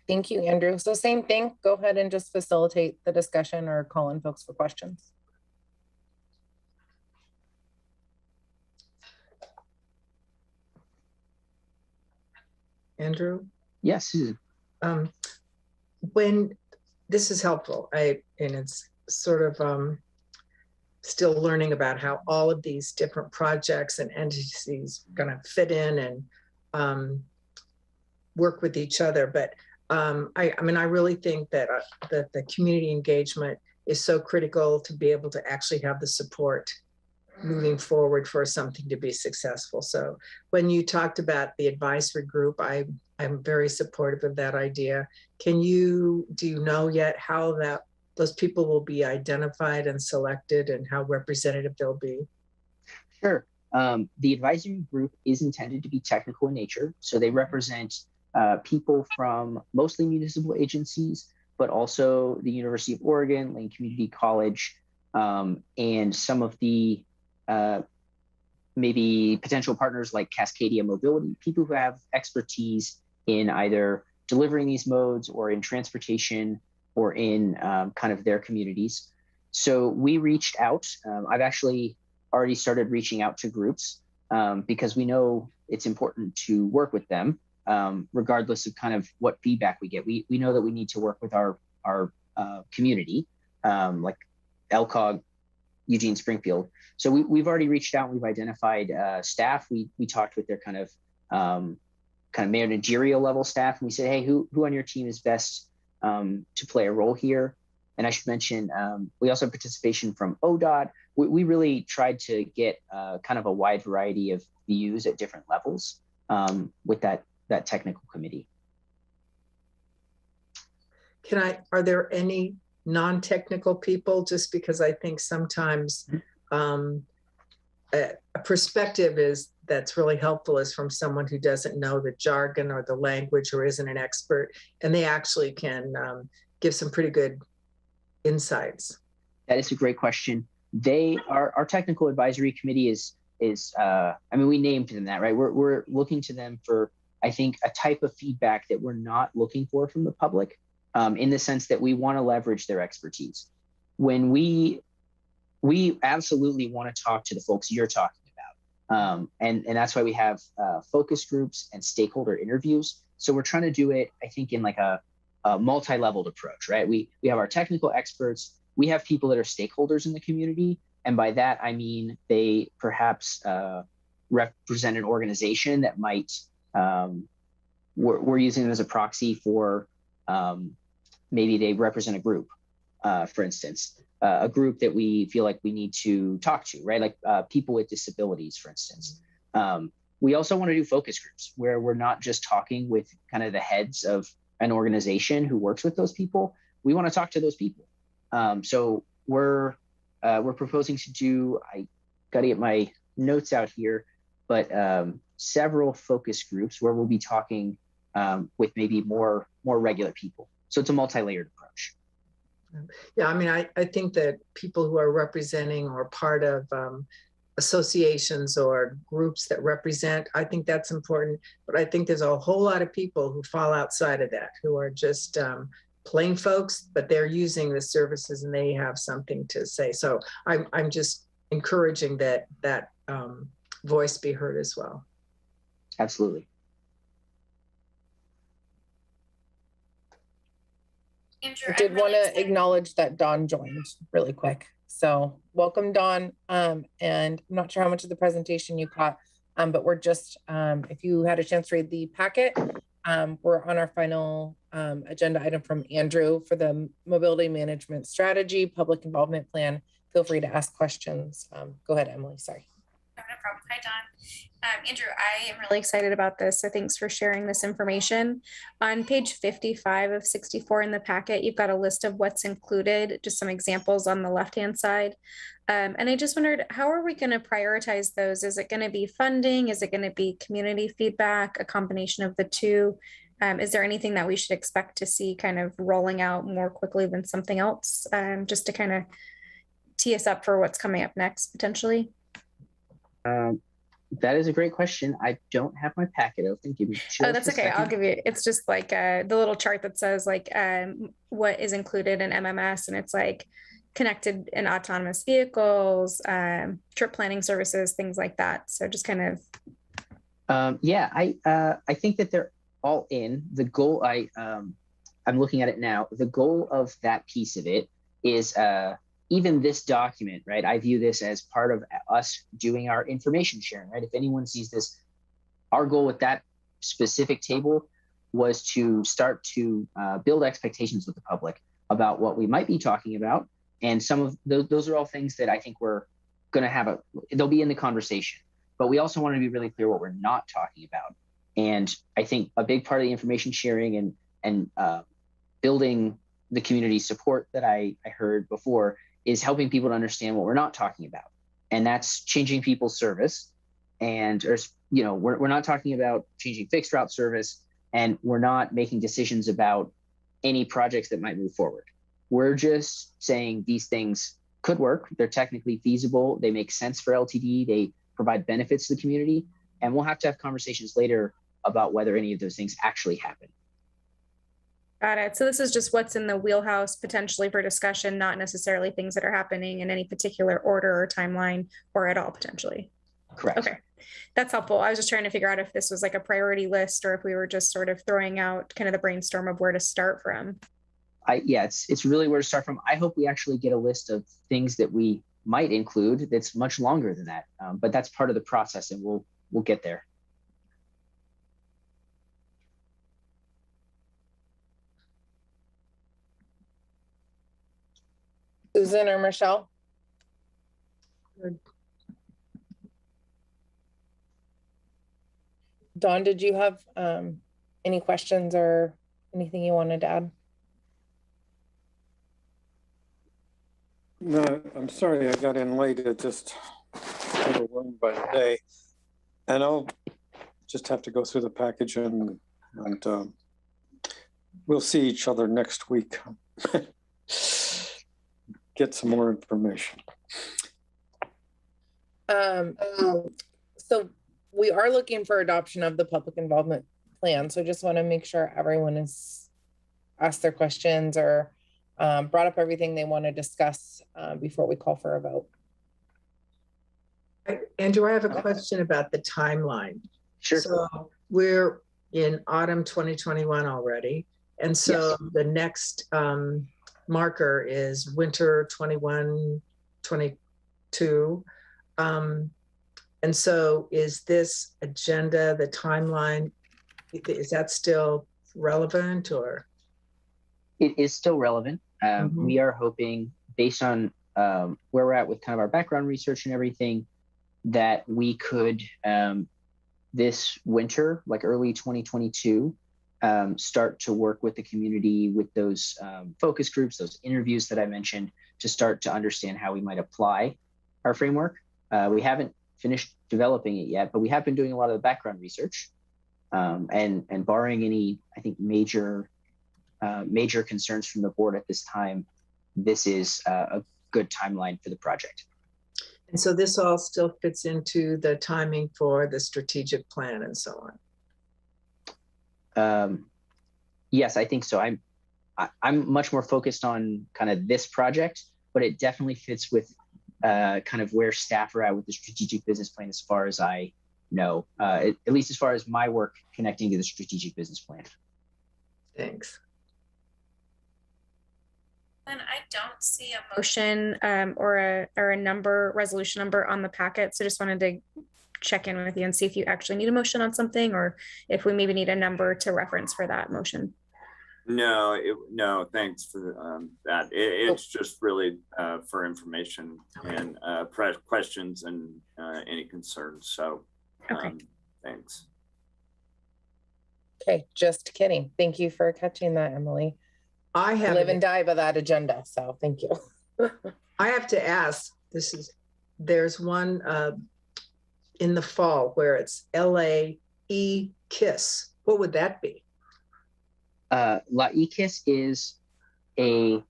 Thank you, Andrew. So same thing, go ahead and just facilitate the discussion or call in folks for questions. Andrew? Yes, Susan. When this is helpful, and it's sort of still learning about how all of these different projects and entities are going to fit in and work with each other. But I mean, I really think that the community engagement is so critical to be able to actually have the support moving forward for something to be successful. So when you talked about the advisory group, I'm very supportive of that idea. Do you know yet how those people will be identified and selected and how representative they'll be? Sure. The advisory group is intended to be technical in nature. So they represent people from mostly municipal agencies, but also the University of Oregon, Lane Community College, and some of the maybe potential partners like Cascadia Mobility, people who have expertise in either delivering these modes or in transportation or in kind of their communities. So we reached out. I've actually already started reaching out to groups because we know it's important to work with them regardless of kind of what feedback we get. We know that we need to work with our community, like LCOG, Eugene, Springfield. So we've already reached out. We've identified staff. We talked with their kind of managerial level staff, and we said, hey, who on your team is best to play a role here. And I should mention, we also have participation from ODOT. We really tried to get kind of a wide variety of views at different levels with that technical committee. Are there any non-technical people? Just because I think sometimes a perspective that's really helpful is from someone who doesn't know the jargon or the language or isn't an expert, and they actually can give some pretty good insights. That is a great question. Our technical advisory committee is I mean, we named them that, right? We're looking to them for, I think, a type of feedback that we're not looking for from the public, in the sense that we want to leverage their expertise. When we absolutely want to talk to the folks you're talking about. And that's why we have focus groups and stakeholder interviews. So we're trying to do it, I think, in like a multi-leveled approach, right? We have our technical experts, we have people that are stakeholders in the community. And by that, I mean, they perhaps represent an organization that might, we're using them as a proxy for, maybe they represent a group, for instance, a group that we feel like we need to talk to, right? Like people with disabilities, for instance. We also want to do focus groups where we're not just talking with kind of the heads of an organization who works with those people. We want to talk to those people. So we're proposing to do, I got to get my notes out here, but several focus groups where we'll be talking with maybe more regular people. So it's a multi-layered approach. Yeah, I mean, I think that people who are representing or part of associations or groups that represent, I think that's important. But I think there's a whole lot of people who fall outside of that, who are just plain folks, but they're using the services and they have something to say. So I'm just encouraging that voice be heard as well. Absolutely. Andrew, I did want to acknowledge that Dawn joined really quick. So welcome, Dawn. And I'm not sure how much of the presentation you caught, but we're just, if you had a chance to read the packet, we're on our final agenda item from Andrew for the mobility management strategy, public involvement plan. Feel free to ask questions. Go ahead, Emily, sorry. No problem. Hi, Dawn. Andrew, I am really excited about this. So thanks for sharing this information. On page 55 of 64 in the packet, you've got a list of what's included, just some examples on the left-hand side. And I just wondered, how are we going to prioritize those? Is it going to be funding? Is it going to be community feedback, a combination of the two? Is there anything that we should expect to see kind of rolling out more quickly than something else, just to kind of tee us up for what's coming up next, potentially? That is a great question. I don't have my packet open. Give me oh, that's okay. I'll give you, it's just like the little chart that says like what is included in MMS, and it's like connected and autonomous vehicles, trip planning services, things like that. So just kind of. Yeah, I think that they're all in. The goal, I'm looking at it now. The goal of that piece of it is even this document, right? I view this as part of us doing our information sharing, right? If anyone sees this, our goal with that specific table was to start to build expectations with the public about what we might be talking about. And some of those are all things that I think we're going to have they'll be in the conversation, but we also want to be really clear what we're not talking about. And I think a big part of the information sharing and building the community support that I heard before is helping people to understand what we're not talking about. And that's changing people's service. And, we're not talking about changing fixed route service, and we're not making decisions about any projects that might move forward. We're just saying these things could work. They're technically feasible. They make sense for LTD. They provide benefits to the community. And we'll have to have conversations later about whether any of those things actually happen. Got it. So this is just what's in the wheelhouse potentially for discussion, not necessarily things that are happening in any particular order or timeline or at all potentially. Correct. Okay, that's helpful. I was just trying to figure out if this was like a priority list or if we were just sort of throwing out kind of the brainstorm of where to start from. Yeah, it's really where to start from. I hope we actually get a list of things that we might include that's much longer than that, but that's part of the process, and we'll get there. Susan or Michelle? Good. Dawn, did you have any questions or anything you wanted to add? No, I'm sorry I got in late. It just overwhelmed by the day. And I'll just have to go through the package and we'll see each other next week. Get some more information. So we are looking for adoption of the public involvement plan. So I just want to make sure everyone has asked their questions or brought up everything they want to discuss before we call for a vote. Andrew, I have a question about the timeline. Sure. So we're in autumn 2021 already. And so yes, the next marker is winter 21, 22. And so is this agenda, the timeline, is that still relevant or? It is still relevant. We are hoping, based on where we're at with kind of our background research and everything, that we could this winter, like early 2022, start to work with the community with those focus groups, those interviews that I mentioned, to start to understand how we might apply our framework. We haven't finished developing it yet, but we have been doing a lot of the background research, and barring any, I think, major concerns from the board at this time, this is a good timeline for the project. And so this all still fits into the timing for the strategic plan and so on? Yes, I think so. I'm much more focused on kind of this project, but it definitely fits with kind of where staff are at with the strategic business plan, as far as I know, at least as far as my work connecting to the strategic business plan. Thanks. And I don't see a motion or a number, resolution number on the packet. So just wanted to check in with you and see if you actually need a motion on something, or if we maybe need a number to reference for that motion. No, no, thanks for that. It's just really for information and questions and any concerns. So okay. Thanks. Okay, just kidding. Thank you for catching that, Emily. I live and die by that agenda, so thank you. I have to ask, there's one in the fall where it's LAE-KISS. What would that be? La E-KISS is a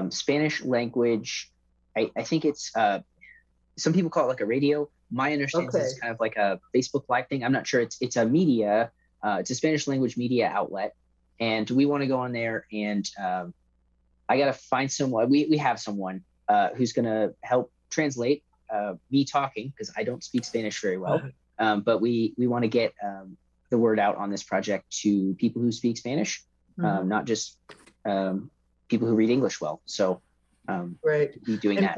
Spanish language, I think it's, some people call it like a radio. My understanding is it's kind of like a Facebook Live thing. I'm not sure. It's a media, it's a Spanish language media outlet. And we want to go on there, and I got to find someone. We have someone who's going to help translate me talking, because I don't speak Spanish very well. But we want to get the word out on this project to people who speak Spanish, not just people who read English well. So right, be doing that.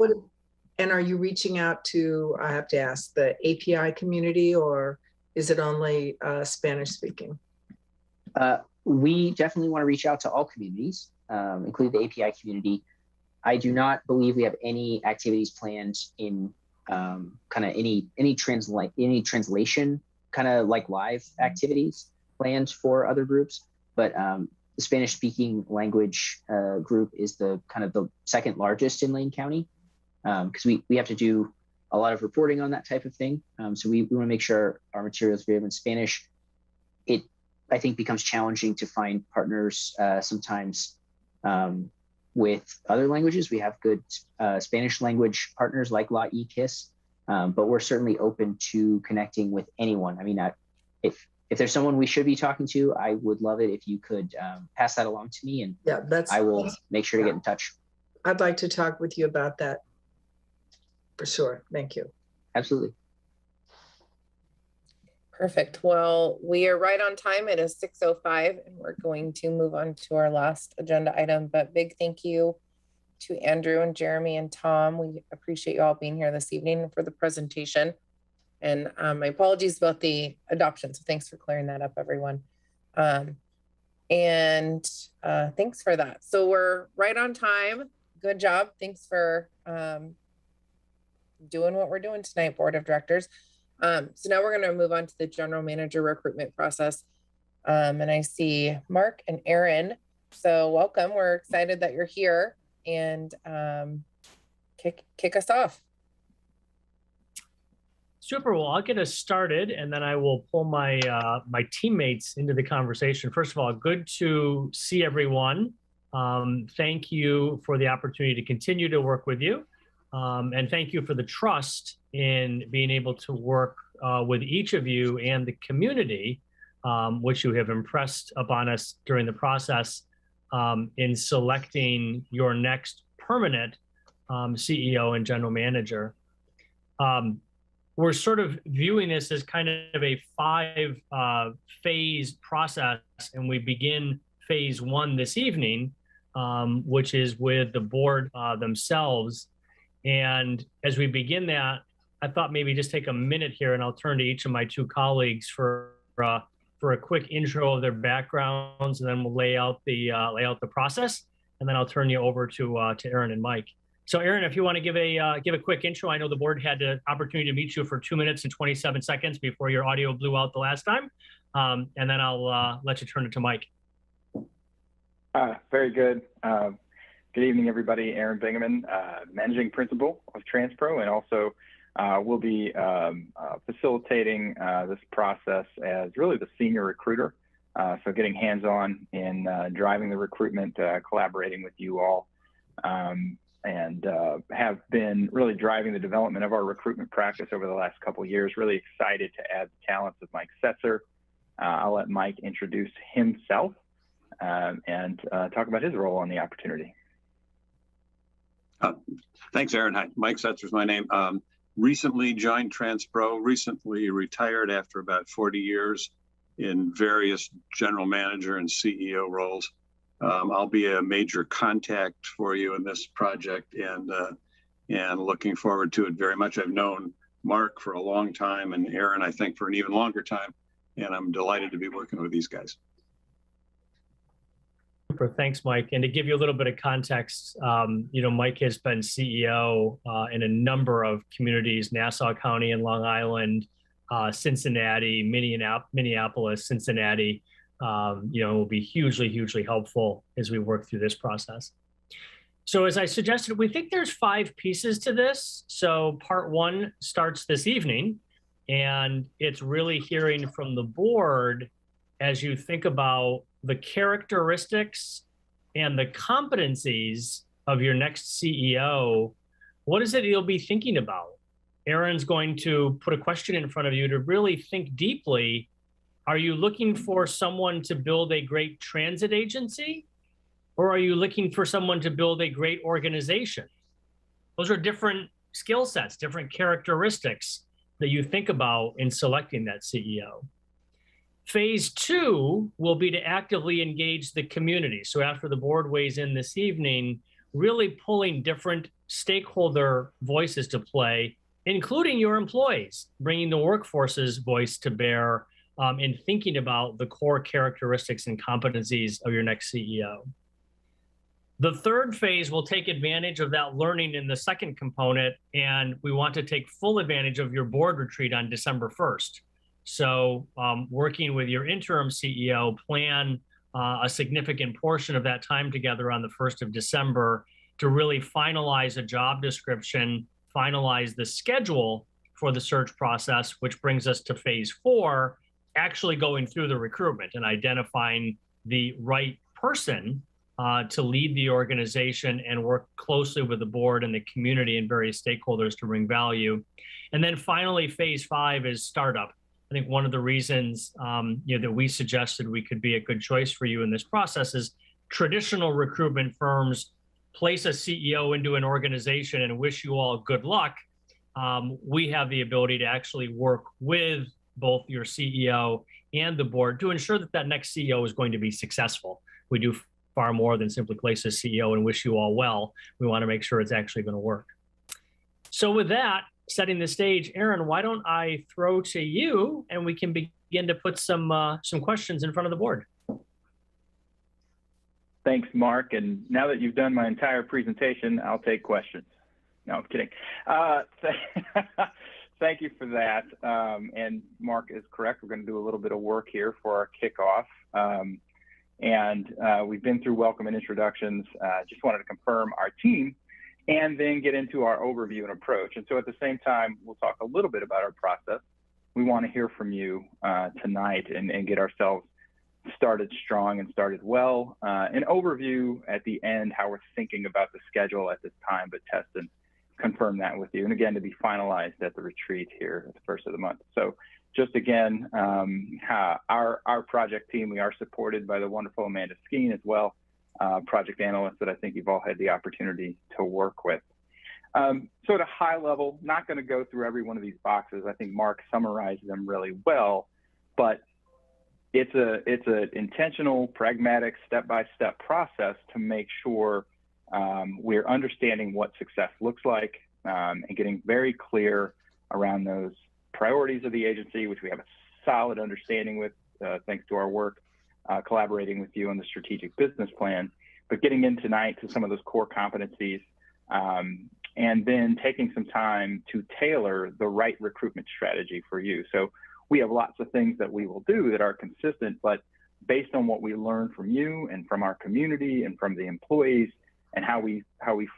And are you reaching out to, I have to ask, the API community, or is it only Spanish speaking? We definitely want to reach out to all communities, including the API community. I do not believe we have any activities planned in kind of any translation kind of like live activities planned for other groups. But the Spanish speaking language group is the kind of the second largest in Lane County, because we have to do a lot of reporting on that type of thing. So we want to make sure our materials are in Spanish. It, I think, becomes challenging to find partners sometimes with other languages. We have good Spanish language partners like La E-KISS, but we're certainly open to connecting with anyone. I mean, if there's someone we should be talking to, I would love it if you could pass that along to me, and I will make sure to get in touch. I'd like to talk with you about that for sure. Thank you. Absolutely. Perfect. Well, we are right on time. It is 6:05, and we're going to move on to our last agenda item. But big thank you to Andrew and Jeremy and Tom. We appreciate you all being here this evening for the presentation. And my apologies about the adoption. So thanks for clearing that up, everyone. Thanks for that. So we're right on time. good job. Thanks for doing what we're doing tonight, Board of Directors. So now we're going to move on to the general manager recruitment process. And I see Mark and Aaron. So welcome. We're excited that you're here, and kick us off. Super. Well, I'll get us started, and then I will pull my my teammates into the conversation. First of all, good to see everyone. Thank you for the opportunity to continue to work with you. And thank you for the trust in being able to work with each of you and the community, which you have impressed upon us during the process in selecting your next permanent CEO and general manager. We're sort of viewing this as kind of a 5-phase process, and we begin phase 1 this evening, which is with the board themselves. And as we begin that, I thought maybe just take a minute here, and I'll turn to each of my 2 colleagues for a quick intro of their backgrounds, and then we'll lay out the process, and then I'll turn you over to Aaron and Mike. So Aaron, if you want to give a quick intro. I know the board had the opportunity to meet you for 2 minutes and 27 seconds before your audio blew out the last time, and then I'll let you turn it to Mike. Very good. Good evening, everybody. Aaron Bingaman, Managing Principal of Transpro, and also will be facilitating this process as really the senior recruiter. So getting hands-on in driving the recruitment, collaborating with you all, and have been really driving the development of our recruitment practice over the last couple of years. Really excited to add the talents of Mike Setzer. I'll let Mike introduce himself and talk about his role on the opportunity. Thanks, Aaron. Hi, Mike Setzer is my name. Recently joined Transpro, recently retired after about 40 years in various general manager and CEO roles. I'll be a major contact for you in this project, and looking forward to it very much. I've known Mark for a long time, and Aaron, I think, for an even longer time, and I'm delighted to be working with these guys. Super, thanks, Mike. And to give you a little bit of context, Mike has been CEO in a number of communities: Nassau County and Long Island, Cincinnati, Minneapolis, Cincinnati. Will be hugely helpful as we work through this process. So as I suggested, we think there's 5 pieces to this. So part 1 starts this evening, and it's really hearing from the board as you think about the characteristics and the competencies of your next CEO. What is it you'll be thinking about? Aaron's going to put a question in front of you to really think deeply. Are you looking for someone to build a great transit agency, or are you looking for someone to build a great organization? Those are different skill sets, different characteristics that you think about in selecting that CEO. Phase 2 will be to actively engage the community. So after the board weighs in this evening, really pulling different stakeholder voices to play, including your employees, bringing the workforce's voice to bear in thinking about the core characteristics and competencies of your next CEO. The third phase will take advantage of that learning in the second component, and we want to take full advantage of your board retreat on December 1st. So working with your interim CEO, plan a significant portion of that time together on the 1st of December to really finalize a job description, finalize the schedule for the search process, which brings us to phase 4, actually going through the recruitment and identifying the right person to lead the organization and work closely with the board and the community and various stakeholders to bring value. And then finally, phase 5 is startup. I think one of the reasons that we suggested we could be a good choice for you in this process is traditional recruitment firms place a CEO into an organization and wish you all good luck. We have the ability to actually work with both your CEO and the board to ensure that that next CEO is going to be successful. We do far more than simply place a CEO and wish you all well. We want to make sure it's actually going to work. So with that, setting the stage, Aaron, why don't I throw to you and we can begin to put some questions in front of the board. Thanks, Mark. And now that you've done my entire presentation, I'll take questions. No, I'm kidding. Thank you for that. And Mark is correct. We're going to do a little bit of work here for our kickoff. We've been through welcome and introductions. Just wanted to confirm our team and then get into our overview and approach. And so at the same time, we'll talk a little bit about our process. We want to hear from you tonight and get ourselves started strong and started well. An overview at the end, how we're thinking about the schedule at this time, but test and confirm that with you. And again, to be finalized at the retreat here at the first of the month. So just again, our project team, we are supported by the wonderful Amanda Skeen as well, project analyst that I think you've all had the opportunity to work with. So at a high level, not going to go through every one of these boxes. I think Mark summarized them really well, but it's an intentional, pragmatic, step-by-step process to make sure we're understanding what success looks like and getting very clear around those priorities of the agency, which we have a solid understanding with, thanks to our work, collaborating with you on the strategic business plan, but getting in tonight to some of those core competencies, and then taking some time to tailor the right recruitment strategy for you. So we have lots of things that we will do that are consistent, but based on what we learn from you and from our community and from the employees and how we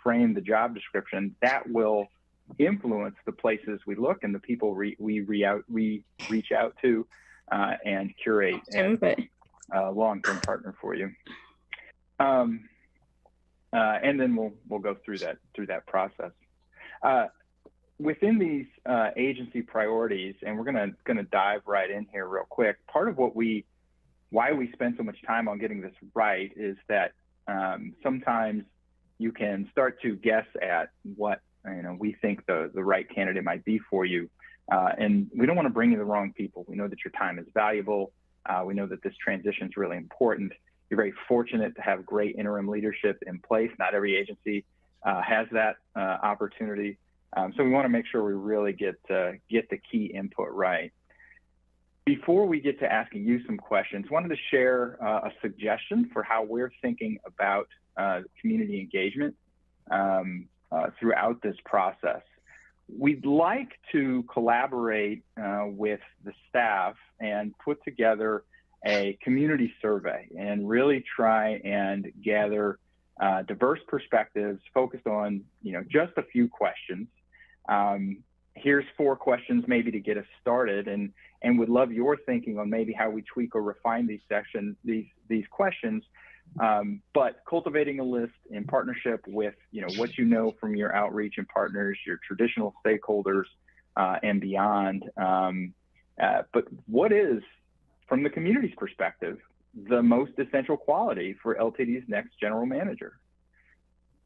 frame the job description, that will influence the places we look and the people we reach out to and curate a long-term partner for you. And then we'll go through that process. Within these agency priorities, and we're gonna dive right in here real quick. Part of why we spend so much time on getting this right is that sometimes you can start to guess at what we think the right candidate might be for you, and we don't want to bring you the wrong people. We know that your time is valuable. We know that this transition is really important. You're very fortunate to have great interim leadership in place. Not every agency has that opportunity. So we want to make sure we really get the key input right. Before we get to asking you some questions, wanted to share a suggestion for how we're thinking about community engagement throughout this process. We'd like to collaborate with the staff and put together a community survey and really try and gather diverse perspectives focused on just a few questions. Here's 4 questions maybe to get us started, and would love your thinking on maybe how we tweak or refine these questions. But cultivating a list in partnership with what you know from your outreach and partners, your traditional stakeholders, and beyond. But what is, from the community's perspective, the most essential quality for LTD's next general manager?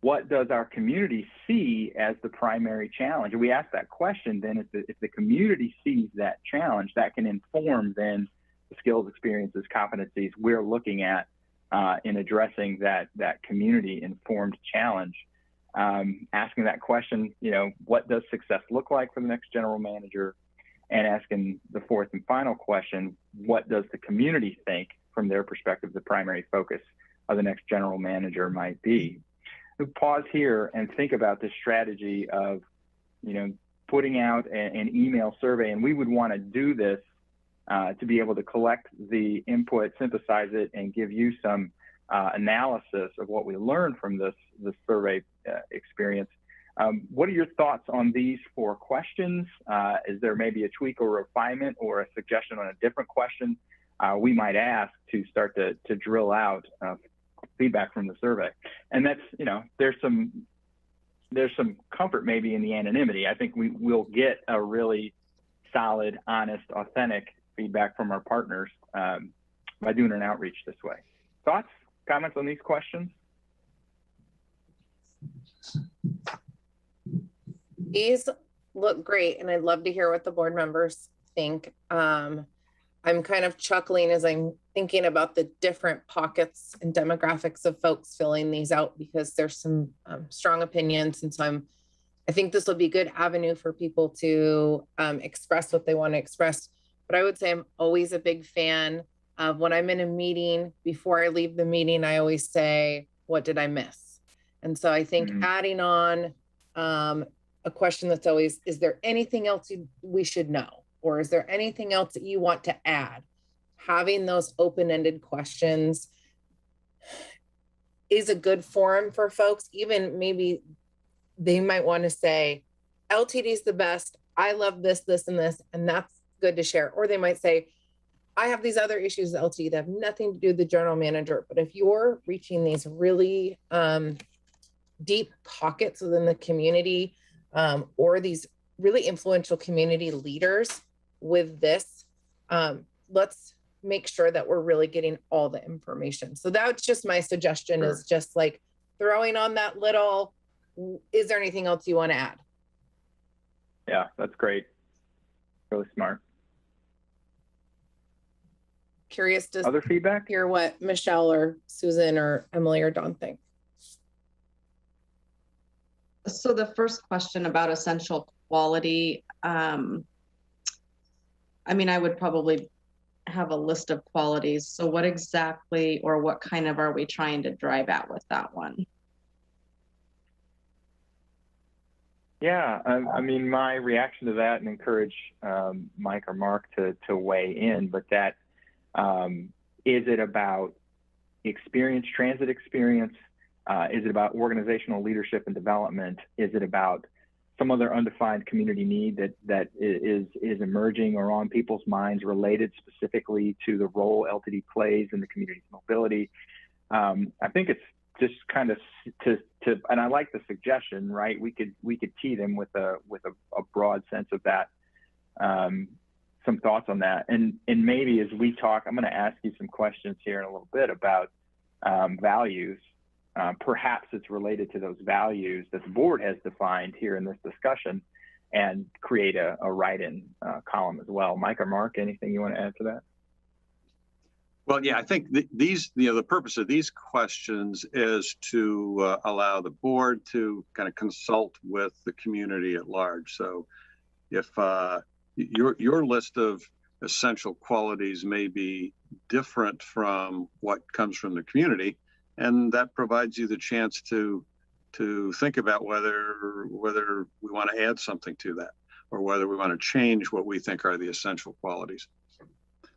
What does our community see as the primary challenge? And we ask that question, then if the community sees that challenge, that can inform then the skills, experiences, competencies we're looking at in addressing that community-informed challenge. Asking that question, what does success look like for the next general manager? And asking the 4th and final question, what does the community think from their perspective the primary focus of the next general manager might be? We'll pause here and think about this strategy of, putting out an email survey, and we would want to do this to be able to collect the input, synthesize it, and give you some analysis of what we learned from this survey experience. What are your thoughts on these 4 questions? Is there maybe a tweak or refinement or a suggestion on a different question we might ask to start to drill out feedback from the survey? And that's, there's some comfort maybe in the anonymity. I think we'll get a really solid, honest, authentic feedback from our partners by doing an outreach this way. Thoughts, comments on these questions? These look great, and I'd love to hear what the board members think. I'm kind of chuckling as I'm thinking about the different pockets and demographics of folks filling these out, because there's some strong opinions. And so I think this will be a good avenue for people to express what they want to express. But I would say I'm always a big fan When I'm in a meeting, before I leave the meeting, I always say, what did I miss? And so I think adding on a question that's always, is there anything else we should know? Or is there anything else that you want to add? Having those open-ended questions is a good forum for folks. Even maybe they might want to say, LTD is the best. I love this, this, and this, and that's good to share. Or they might say, I have these other issues with LTD that have nothing to do with the general manager. But if you're reaching these really deep pockets within the community, or these really influential community leaders with this, let's make sure that we're really getting all the information. So that's just my suggestion, is just like throwing on that little, is there anything else you want to add? Yeah, that's great. Really smart. Curious to other feedback? Hear what Michelle or Susan or Emily or Dawn think. So the first question about essential quality, I mean, I would probably have a list of qualities. So what exactly, or what kind of are we trying to drive at with that one? Yeah, I mean, my reaction to that, and encourage Mike or Mark to weigh in, but that, is it about experience, transit experience? Is it about organizational leadership and development? Is it about some other undefined community need that is emerging or on people's minds related specifically to the role LTD plays in the community's mobility? I think it's just kind of to and I like the suggestion, right? We could tee them with a broad sense of that. Some thoughts on that, and maybe as we talk, I'm going to ask you some questions here in a little bit about values. Perhaps it's related to those values that the board has defined here in this discussion, and create a write-in column as well. Mike or Mark, anything you want to add to that? Well, yeah, I think these, the purpose of these questions is to allow the board to kind of consult with the community at large. So if your list of essential qualities may be different from what comes from the community, and that provides you the chance to think about whether we want to add something to that, or whether we want to change what we think are the essential qualities.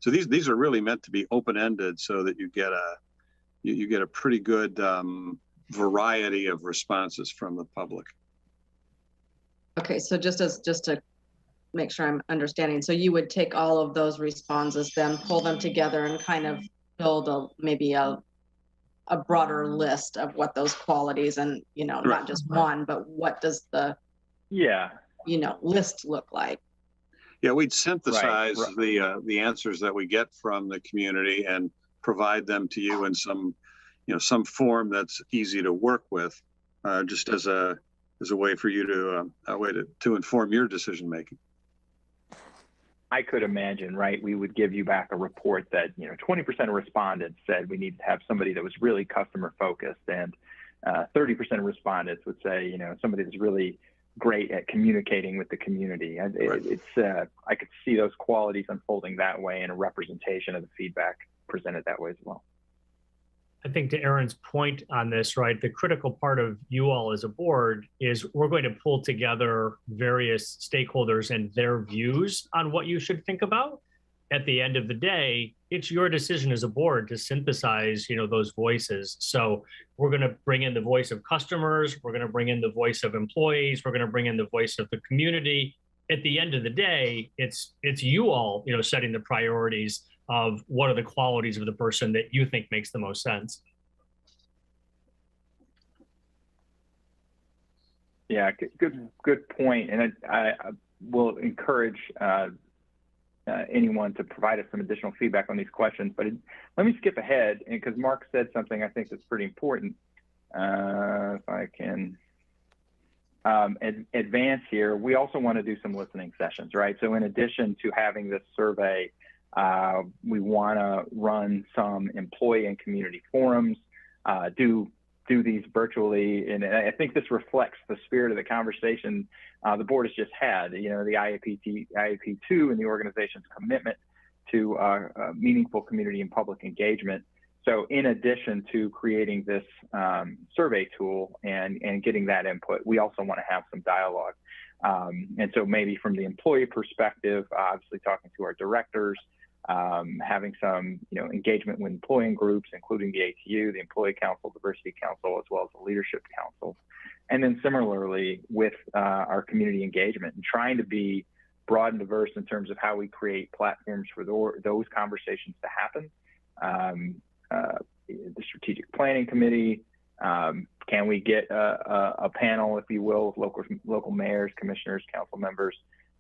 So these are really meant to be open-ended, so that you get a pretty good variety of responses from the public. Okay, so just to make sure I'm understanding, so you would take all of those responses, then pull them together and kind of build maybe a broader list of what those qualities, and not just one, but what does the list look like? Yeah, we'd synthesize the answers that we get from the community and provide them to you in some form that's easy to work with, just as a way for you to inform your decision making. I could imagine, right? We would give you back a report that 20% of respondents said we need to have somebody that was really customer focused, and 30% of respondents would say somebody that's really great at communicating with the community. I could see those qualities unfolding that way, and a representation of the feedback presented that way as well. I think to Aaron's point on this, right, the critical part of you all as a board is we're going to pull together various stakeholders and their views on what you should think about. At the end of the day, it's your decision as a board to synthesize, those voices. So we're going to bring in the voice of customers. We're going to bring in the voice of employees. We're going to bring in the voice of the community. At the end of the day, it's you all, setting the priorities of what are the qualities of the person that you think makes the most sense. Yeah, good point. And I will encourage anyone to provide us some additional feedback on these questions. But let me skip ahead, because Mark said something I think that's pretty important. If I can advance here, we also want to do some listening sessions, right? So in addition to having this survey, we want to run some employee and community forums, do these virtually, and I think this reflects the spirit of the conversation the board has just had. The IAP2 and the organization's commitment to meaningful community and public engagement. So in addition to creating this survey tool and getting that input, we also want to have some dialogue. And so maybe from the employee perspective, obviously talking to our directors, having some engagement with employing groups, including the ATU, the Employee Council, Diversity Council, as well as the Leadership Council. And then similarly with our community engagement and trying to be broad and diverse in terms of how we create platforms for those conversations to happen. The Strategic Planning Committee, can we get a panel, if you will, of local mayors, commissioners, council members,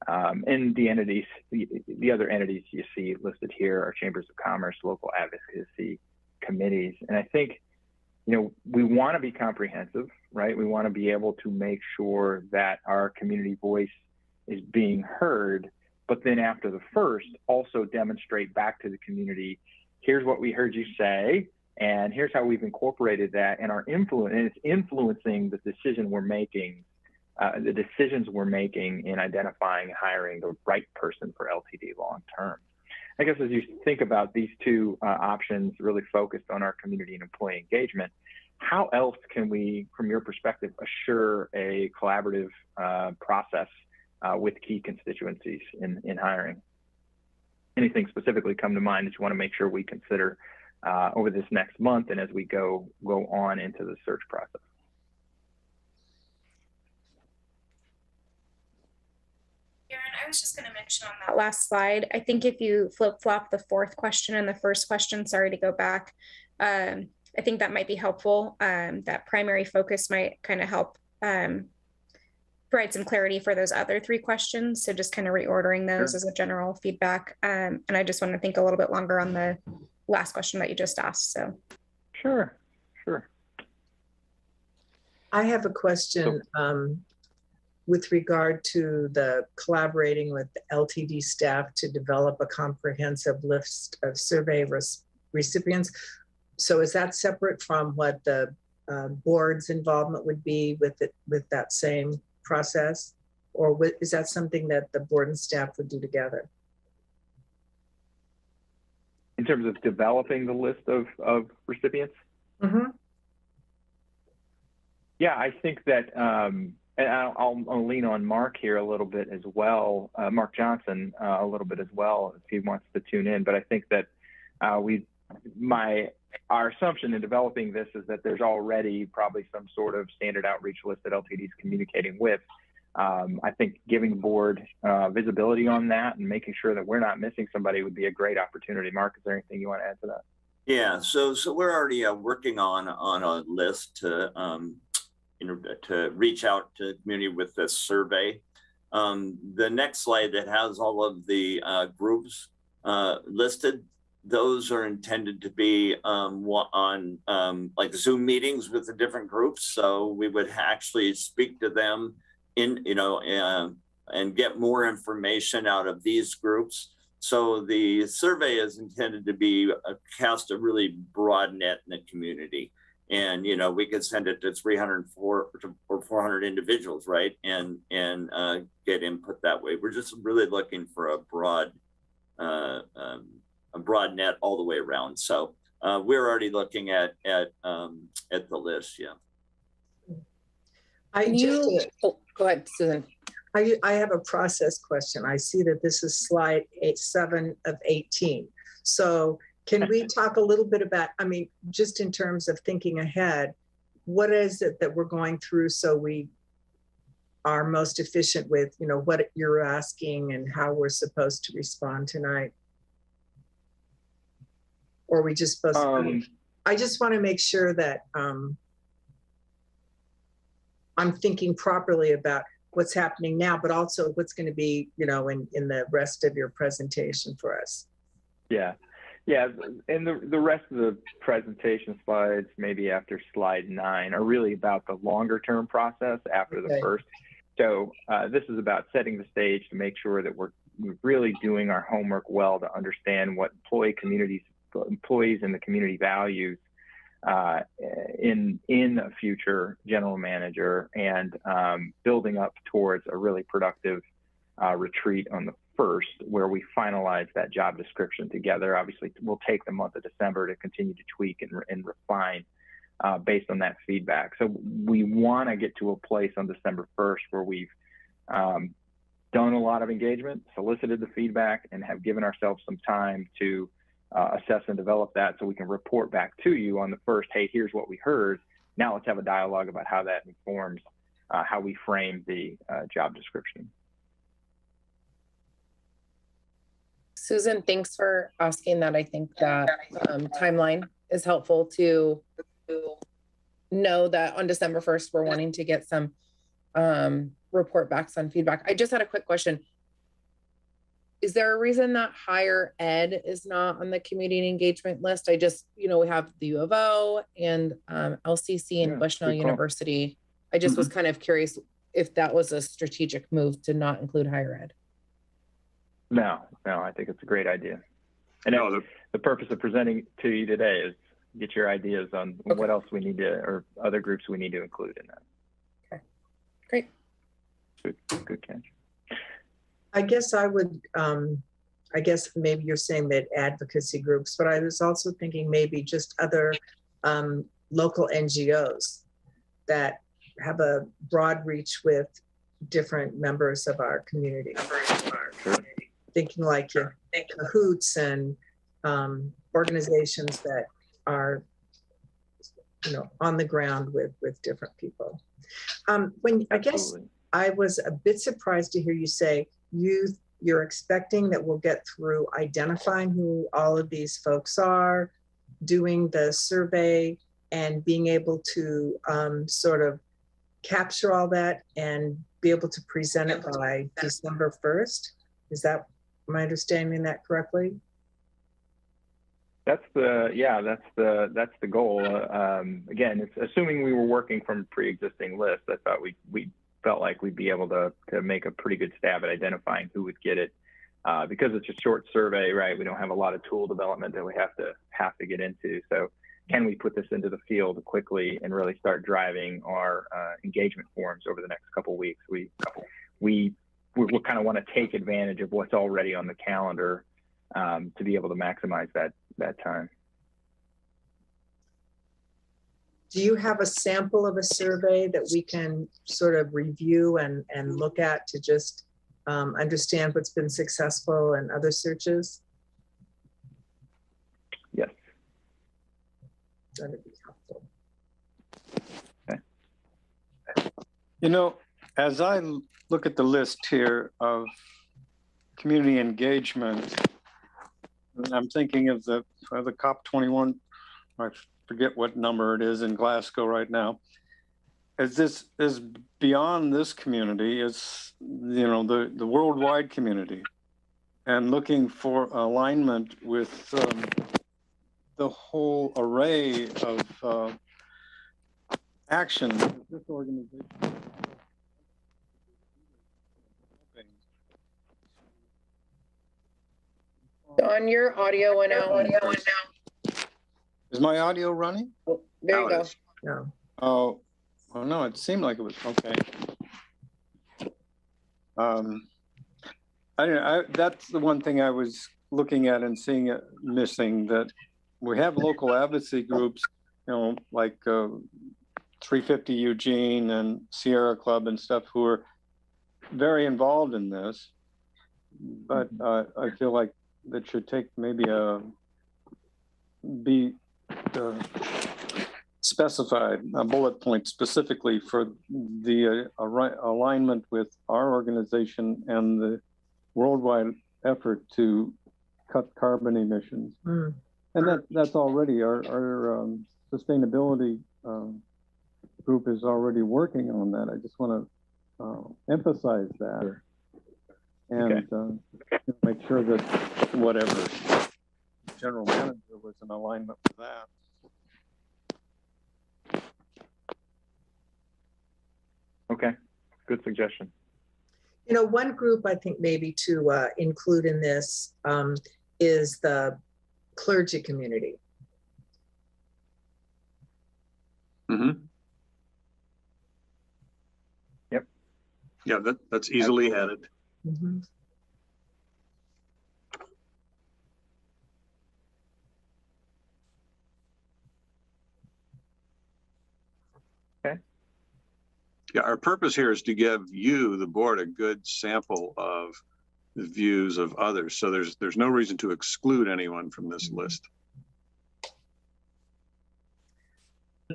and the entities, the other entities you see listed here are chambers of commerce, local advocacy committees. And I think, we want to be comprehensive, right? We want to be able to make sure that our community voice is being heard, but then after the first, also demonstrate back to the community, here's what we heard you say, and here's how we've incorporated that in our influence, and it's influencing the decisions we're making in identifying and hiring the right person for LTD long term. I guess as you think about these two options really focused on our community and employee engagement, how else can we, from your perspective, assure a collaborative process with key constituencies in hiring? Anything specifically come to mind that you want to make sure we consider over this next month and as we go on into the search process? Aaron, I was just going to mention on that last slide, I think if you flip-flop the fourth question and the first question, sorry to go back, I think that might be helpful. That primary focus might kind of help provide some clarity for those other three questions. So just kind of reordering those as a general feedback. And I just want to think a little bit longer on the last question that you just asked. So Sure. I have a question with regard to the collaborating with the LTD staff to develop a comprehensive list of survey recipients. So is that separate from what the board's involvement would be with that same process? Or is that something that the board and staff would do together? In terms of developing the list of recipients? Mm-hmm. Yeah, I think that, and I'll lean on Mark here a little bit as well, Mark Johnson a little bit as well, if he wants to tune in. But I think that our assumption in developing this is that there's already probably some sort of standard outreach list that LTD is communicating with. I think giving the board visibility on that and making sure that we're not missing somebody would be a great opportunity. Mark, is there anything you want to add to that? Yeah, so we're already working on a list to reach out to the community with this survey. The next slide that has all of the groups listed, those are intended to be on like Zoom meetings with the different groups. So we would actually speak to them and get more information out of these groups. So the survey is intended to be cast a really broad net in the community. And, we could send it to 304 or 400 individuals, right? And get input that way. We're just really looking for a broad net all the way around. So we're already looking at the list. Yeah. Go ahead, Susan. I have a process question. I see that this is slide 7 of 18. So can we talk a little bit about, just in terms of thinking ahead, what is it that we're going through so we are most efficient with, what you're asking and how we're supposed to respond tonight? Or are we just supposed to, I just want to make sure that I'm thinking properly about what's happening now, but also what's going to be, in the rest of your presentation for us. Yeah. And the rest of the presentation slides, maybe after slide 9, are really about the longer term process after the first. So this is about setting the stage to make sure that we're really doing our homework well to understand what employees and the community values in a future general manager, and building up towards a really productive retreat on the 1st, where we finalize that job description together. Obviously, we'll take the month of December to continue to tweak and refine based on that feedback. So we want to get to a place on December 1st where we've done a lot of engagement, solicited the feedback, and have given ourselves some time to assess and develop that so we can report back to you on the 1st, hey, here's what we heard. Now let's have a dialogue about how that informs how we frame the job description. Susan, thanks for asking that. I think that timeline is helpful to know that on December 1st, we're wanting to get some report backs on feedback. I just had a quick question. Is there a reason that higher ed is not on the community engagement list? I just, we have the U of O and LCC and Bushnell University. I just was kind of curious if that was a strategic move to not include higher ed. No, I think it's a great idea. And the purpose of presenting to you today is get your ideas on what else we need to, or other groups we need to include in that. Okay, great. Good catch. I guess I would, I guess maybe you're saying that advocacy groups, but I was also thinking maybe just other local NGOs that have a broad reach with different members of our community. Thinking like Cahoots and organizations that are, on the ground with different people. I guess I was a bit surprised to hear you say you're expecting that we'll get through identifying who all of these folks are, doing the survey, and being able to sort of capture all that and be able to present it by December 1st. Am I understanding that correctly? That's the goal. Again, it's assuming we were working from pre-existing lists. I thought we felt like we'd be able to make a pretty good stab at identifying who would get it. Because it's a short survey, right? We don't have a lot of tool development that we have to get into. So can we put this into the field quickly and really start driving our engagement forums over the next couple of weeks? We kind of want to take advantage of what's already on the calendar to be able to maximize that time. Do you have a sample of a survey that we can sort of review and look at to just understand what's been successful in other searches? Yes. That would be helpful. Okay. As I look at the list here of community engagement, I'm thinking of the COP21, I forget what number it is in Glasgow right now. As this is beyond this community, it's the worldwide community, and looking for alignment with the whole array of action this organization. Don, your audio went out. Is my audio running? Oh, there you go. No. Oh, well, no, it seemed like it was okay. I don't know. That's the one thing I was looking at and seeing it missing, that we have local advocacy groups, like 350 Eugene and Sierra Club and stuff, who are very involved in this. But I feel like that should take maybe specified a bullet point specifically for the alignment with our organization and the worldwide effort to cut carbon emissions. And that's already our sustainability group is already working on that. I just want to emphasize that and make sure that whatever general manager was in alignment with that. Okay, good suggestion. One group I think maybe to include in this is the clergy community. Yep. Yeah, that's easily added. Yeah, our purpose here is to give you, the board, a good sample of the views of others. So there's no reason to exclude anyone from this list.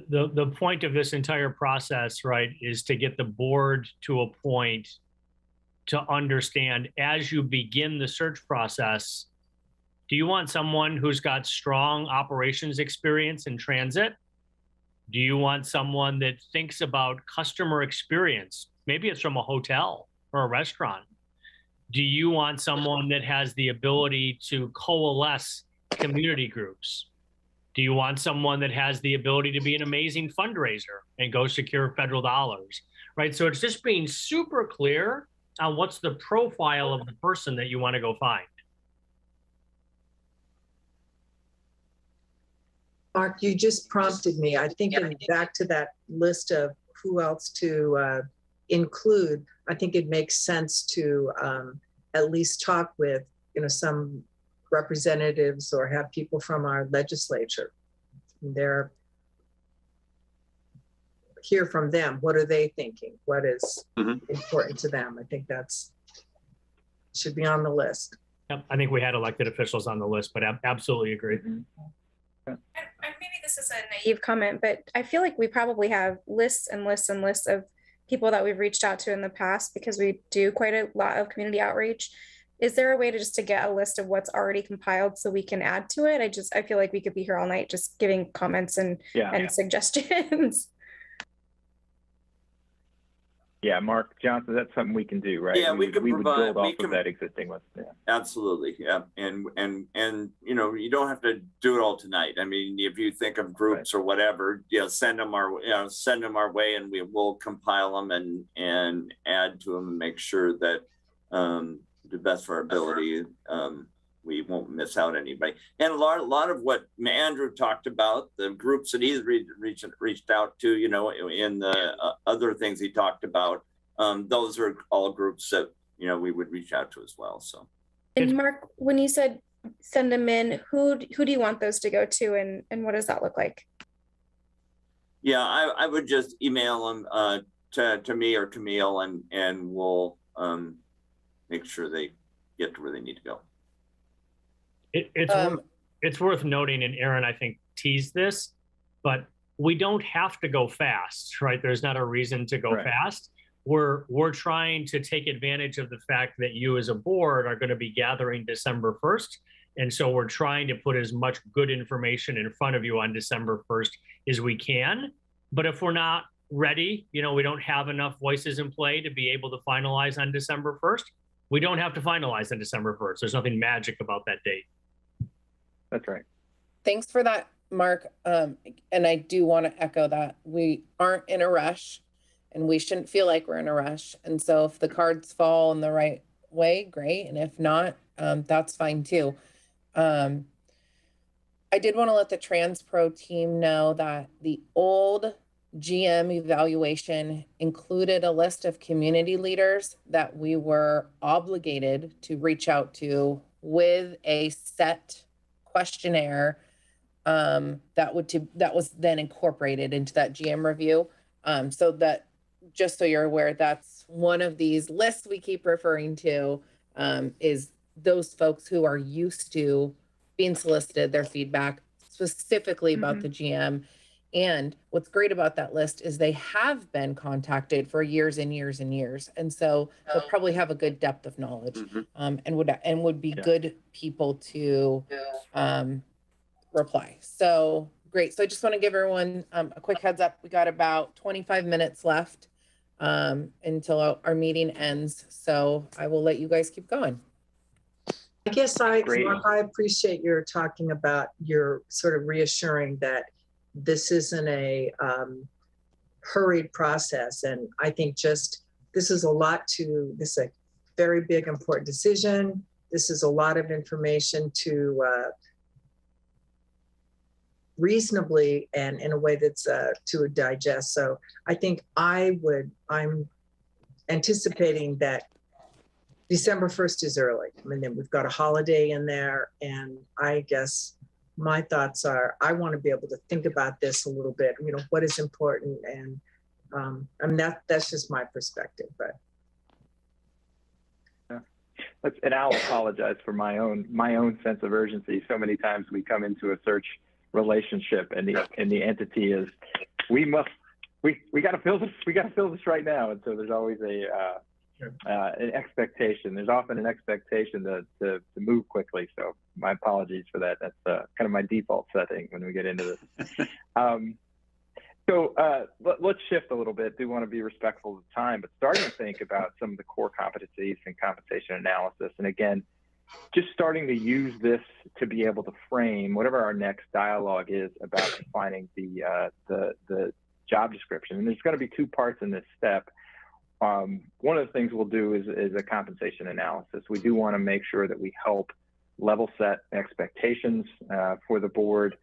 The point of this entire process, right, is to get the board to a point to understand as you begin the search process, do you want someone who's got strong operations experience in transit? Do you want someone that thinks about customer experience? Maybe it's from a hotel or a restaurant. Do you want someone that has the ability to coalesce community groups? Do you want someone that has the ability to be an amazing fundraiser and go secure federal dollars, right? So it's just being super clear on what's the profile of the person that you want to go find. Mark, you just prompted me. I think back to that list of who else to include, I think it makes sense to at least talk with, some representatives or have people from our legislature. Hear from them. What are they thinking? What is important to them? I think should be on the list. Yep, I think we had elected officials on the list, but absolutely agree. And maybe this is a naive comment, but I feel like we probably have lists and lists and lists of people that we've reached out to in the past because we do quite a lot of community outreach. Is there a way to get a list of what's already compiled so we can add to it? I feel like we could be here all night just giving comments and suggestions. Yeah, Mark Johnson, that's something we can do, right? Yeah, we could provide, build off of that existing list. Yeah. Absolutely, yeah, and you don't have to do it all tonight. I mean, if you think of groups or whatever, send them our way, and we will compile them and add to them and make sure that the best of our ability, we won't miss out anybody. And a lot of what Andrew talked about, the groups that he's reached out to, in the other things he talked about, those are all groups that, we would reach out to as well, so. And Mark, when you said send them in, who do you want those to go to, and what does that look like? Yeah, I would just email them to me or Camille, and we'll make sure they get to where they need to go. It's worth noting, and Aaron, I think, teased this, but we don't have to go fast, right? There's not a reason to go fast. We're trying to take advantage of the fact that you as a board are going to be gathering December 1st. And so we're trying to put as much good information in front of you on December 1st as we can. But if we're not ready, we don't have enough voices in play to be able to finalize on December 1st, we don't have to finalize on December 1st. There's nothing magic about that date. That's right. Thanks for that, Mark. And I do want to echo that. We aren't in a rush, and we shouldn't feel like we're in a rush. And so if the cards fall in the right way, great. And if not, that's fine too. I did want to let the TransPro team know that the old GM evaluation included a list of community leaders that we were obligated to reach out to with a set questionnaire that was then incorporated into that GM review. So that, just so you're aware, that's one of these lists we keep referring to, is those folks who are used to being solicited, their feedback specifically about the GM. And what's great about that list is they have been contacted for years and years and years. And so they'll probably have a good depth of knowledge, and would be good people to reply. So great. So I just want to give everyone a quick heads up. We got about 25 minutes left until our meeting ends. So I will let you guys keep going. I guess Mark, I appreciate your talking about your sort of reassuring that this isn't a hurried process. And I think this is a very big, important decision. This is a lot of information to reasonably and in a way that's to digest. So I think I'm anticipating that December 1st is early. I mean, then we've got a holiday in there, and I guess my thoughts are, I want to be able to think about this a little bit, what is important, and I mean, that's just my perspective, but. And I'll apologize for my own sense of urgency. So many times we come into a search relationship and the entity is, we got to fill this right now. And so there's always an expectation. There's often an expectation to move quickly. So my apologies for that. That's kind of my default setting when we get into this. So let's shift a little bit. Do want to be respectful of the time, but starting to think about some of the core competencies and compensation analysis. And again, just starting to use this to be able to frame whatever our next dialogue is about defining the job description. And there's going to be two parts in this step. One of the things we'll do is a compensation analysis. We do want to make sure that we help level set expectations for the board,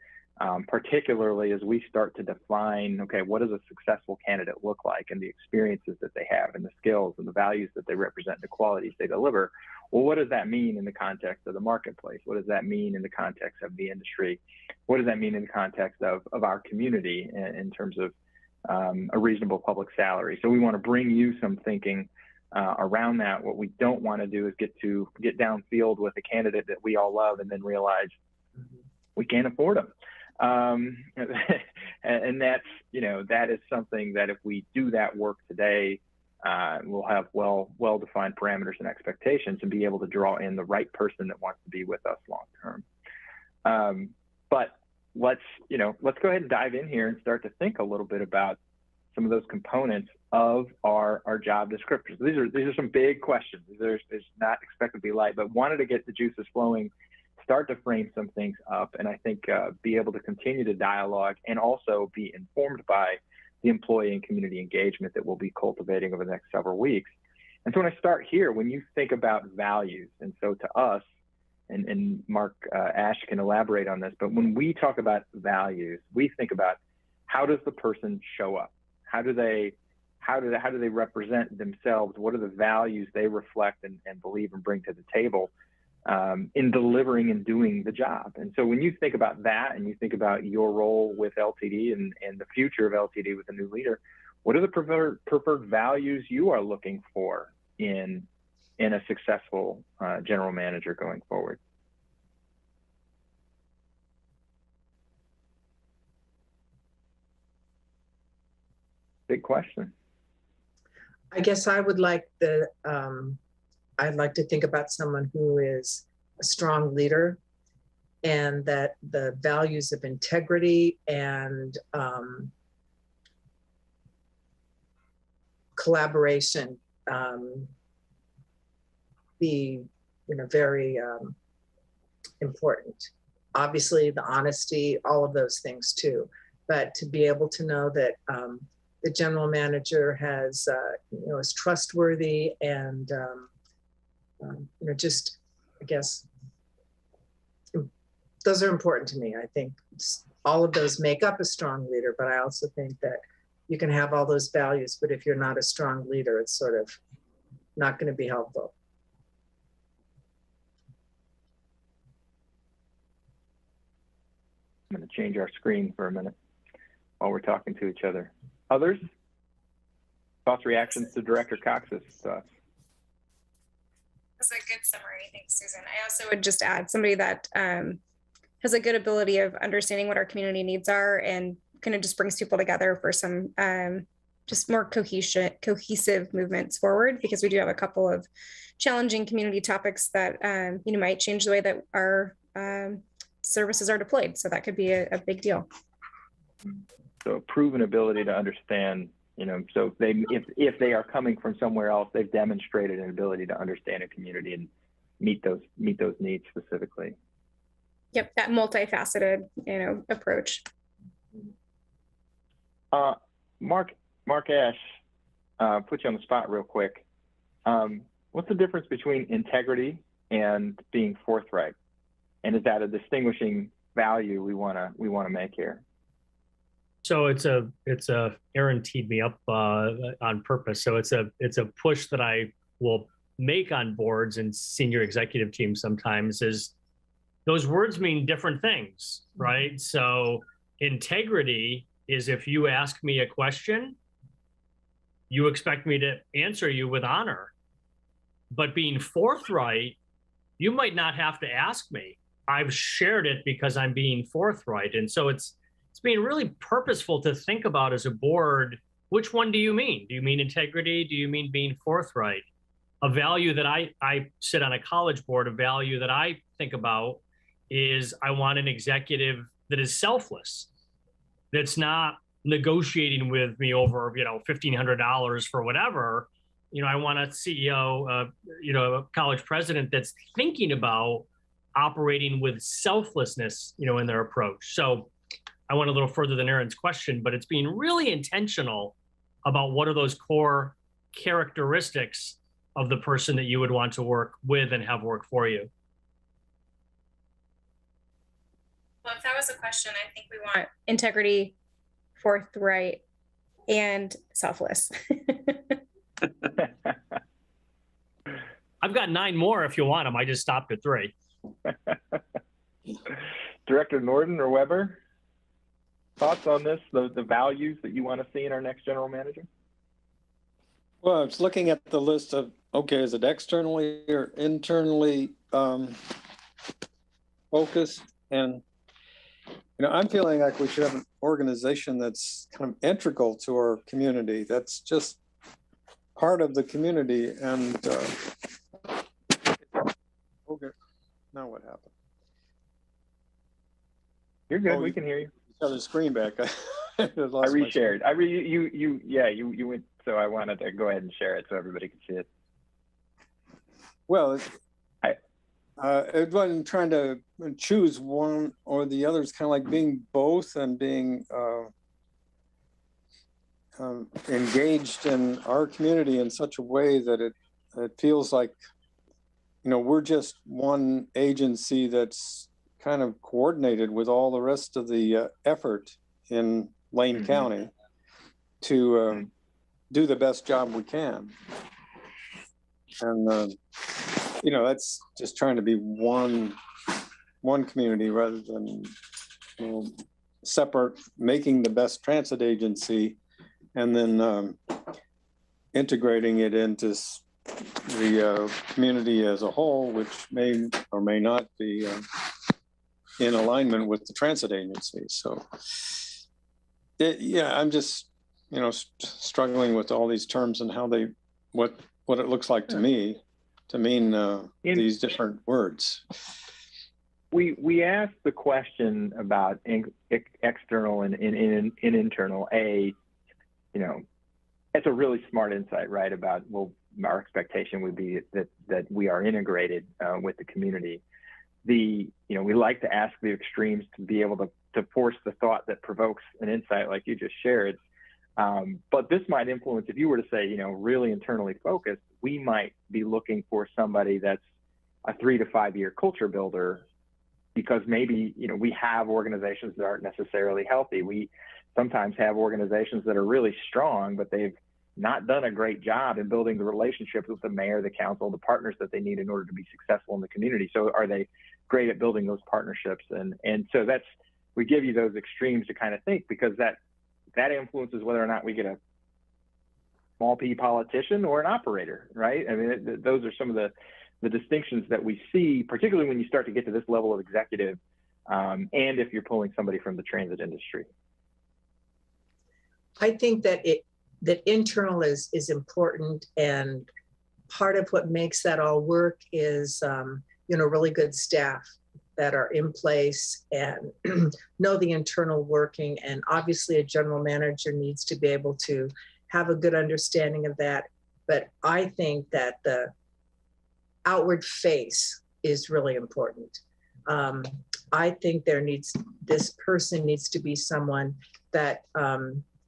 particularly as we start to define, okay, what does a successful candidate look like, and the experiences that they have and the skills and the values that they represent, the qualities they deliver. Well, what does that mean in the context of the marketplace? What does that mean in the context of the industry? What does that mean in the context of our community in terms of a reasonable public salary? So we want to bring you some thinking around that. What we don't want to do is get downfield with a candidate that we all love and then realize we can't afford them. And that's, that is something that if we do that work today, we'll have well-defined parameters and expectations and be able to draw in the right person that wants to be with us long term. But let's go ahead and dive in here and start to think a little bit about some of those components of our job descriptors. These are some big questions. It's not expected to be light, but wanted to get the juices flowing, start to frame some things up, and I think be able to continue to dialogue and also be informed by the employee and community engagement that we'll be cultivating over the next several weeks. And so when I start here, when you think about values, and so to us, and Mark Ash can elaborate on this, but when we talk about values, we think about how does the person show up? How do they represent themselves? What are the values they reflect and believe and bring to the table in delivering and doing the job? And so when you think about that and you think about your role with LTD and the future of LTD with a new leader, what are the preferred values you are looking for in a successful general manager going forward? Big question. I guess I would like I'd like to think about someone who is a strong leader, and that the values of integrity and collaboration be very important. Obviously, the honesty, all of those things too, but to be able to know that the general manager has is trustworthy and just, I guess, those are important to me. I think all of those make up a strong leader, but I also think that you can have all those values, but if you're not a strong leader, it's sort of not going to be helpful. I'm going to change our screen for a minute while we're talking to each other. Others? Thoughts, reactions to Director Cox's thoughts? That's a good summary. Thanks, Susan. I also would just add somebody that has a good ability of understanding what our community needs are and kind of just brings people together for some just more cohesive movements forward, because we do have a couple of challenging community topics that might change the way that our services are deployed. So that could be a big deal. So proven ability to understand, so if they are coming from somewhere else, they've demonstrated an ability to understand a community and meet those needs specifically. Yep, that multifaceted, approach. Mark Ash, put you on the spot real quick. What's the difference between integrity and being forthright? And is that a distinguishing value we want to make here? So it's a Aaron teed me up on purpose. So it's a push that I will make on boards and senior executive teams sometimes, is those words mean different things, right? So integrity is if you ask me a question you expect me to answer you with honor. But being forthright, you might not have to ask me. I've shared it because I'm being forthright. And so it's being really purposeful to think about as a board, which one do you mean? Do you mean integrity? Do you mean being forthright? A value that I sit on a college board, a value that I think about is I want an executive that is selfless, that's not negotiating with me over, $1,500 for whatever. I want a CEO, a college president that's thinking about operating with selflessness, in their approach. So I went a little further than Aaron's question, but it's being really intentional about what are those core characteristics of the person that you would want to work with and have work for you. Well, if that was a question, I think we want integrity, forthright, and selfless. I've got 9 more if you want them. I just stopped at 3. Director Norden or Weber, thoughts on this, the values that you want to see in our next general manager? Well, I was looking at the list of, okay, is it externally or internally focused? And, I'm feeling like we should have an organization that's kind of integral to our community. That's just part of the community. And okay, now what happened? You're good. We can hear you. Got the screen back. I reshared. You went. So I wanted to go ahead and share it so everybody could see it. Well, it wasn't trying to choose one or the other. It's kind of like being both and being engaged in our community in such a way that it feels like, we're just one agency that's kind of coordinated with all the rest of the effort in Lane County to do the best job we can. And, that's just trying to be one community rather than separate, making the best transit agency and then integrating it into the community as a whole, which may or may not be in alignment with the transit agency. So, I'm just, struggling with all these terms and how what it looks like to me to mean these different words. We asked the question about external and internal. It's a really smart insight, right? About, our expectation would be that we are integrated with the community. We like to ask the extremes to be able to force the thought that provokes an insight like you just shared. But this might influence, if you were to say, really internally focused, we might be looking for somebody that's a 3 to 5 year culture builder, because maybe, we have organizations that aren't necessarily healthy. We sometimes have organizations that are really strong, but they've not done a great job in building the relationships with the mayor, the council, the partners that they need in order to be successful in the community. So are they great at building those partnerships? And so we give you those extremes to kind of think, because that influences whether or not we get a small p politician or an operator, right? I mean, those are some of the distinctions that we see, particularly when you start to get to this level of executive, and if you're pulling somebody from the transit industry. I think that internal is important, and part of what makes that all work is really good staff that are in place and know the internal working. And obviously a general manager needs to be able to have a good understanding of that. But I think that the outward face is really important. I think this person needs to be someone that,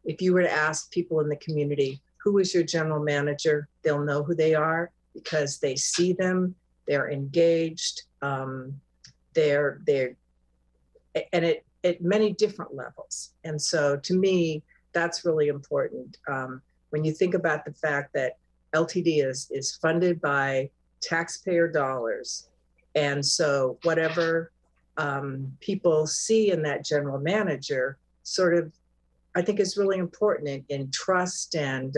if you were to ask people in the community, who is your general manager, they'll know who they are because they see them, they're engaged, they're and at many different levels. And so to me, that's really important. When you think about the fact that LTD is funded by taxpayer dollars, and so whatever people see in that general manager sort of, I think, is really important in trust and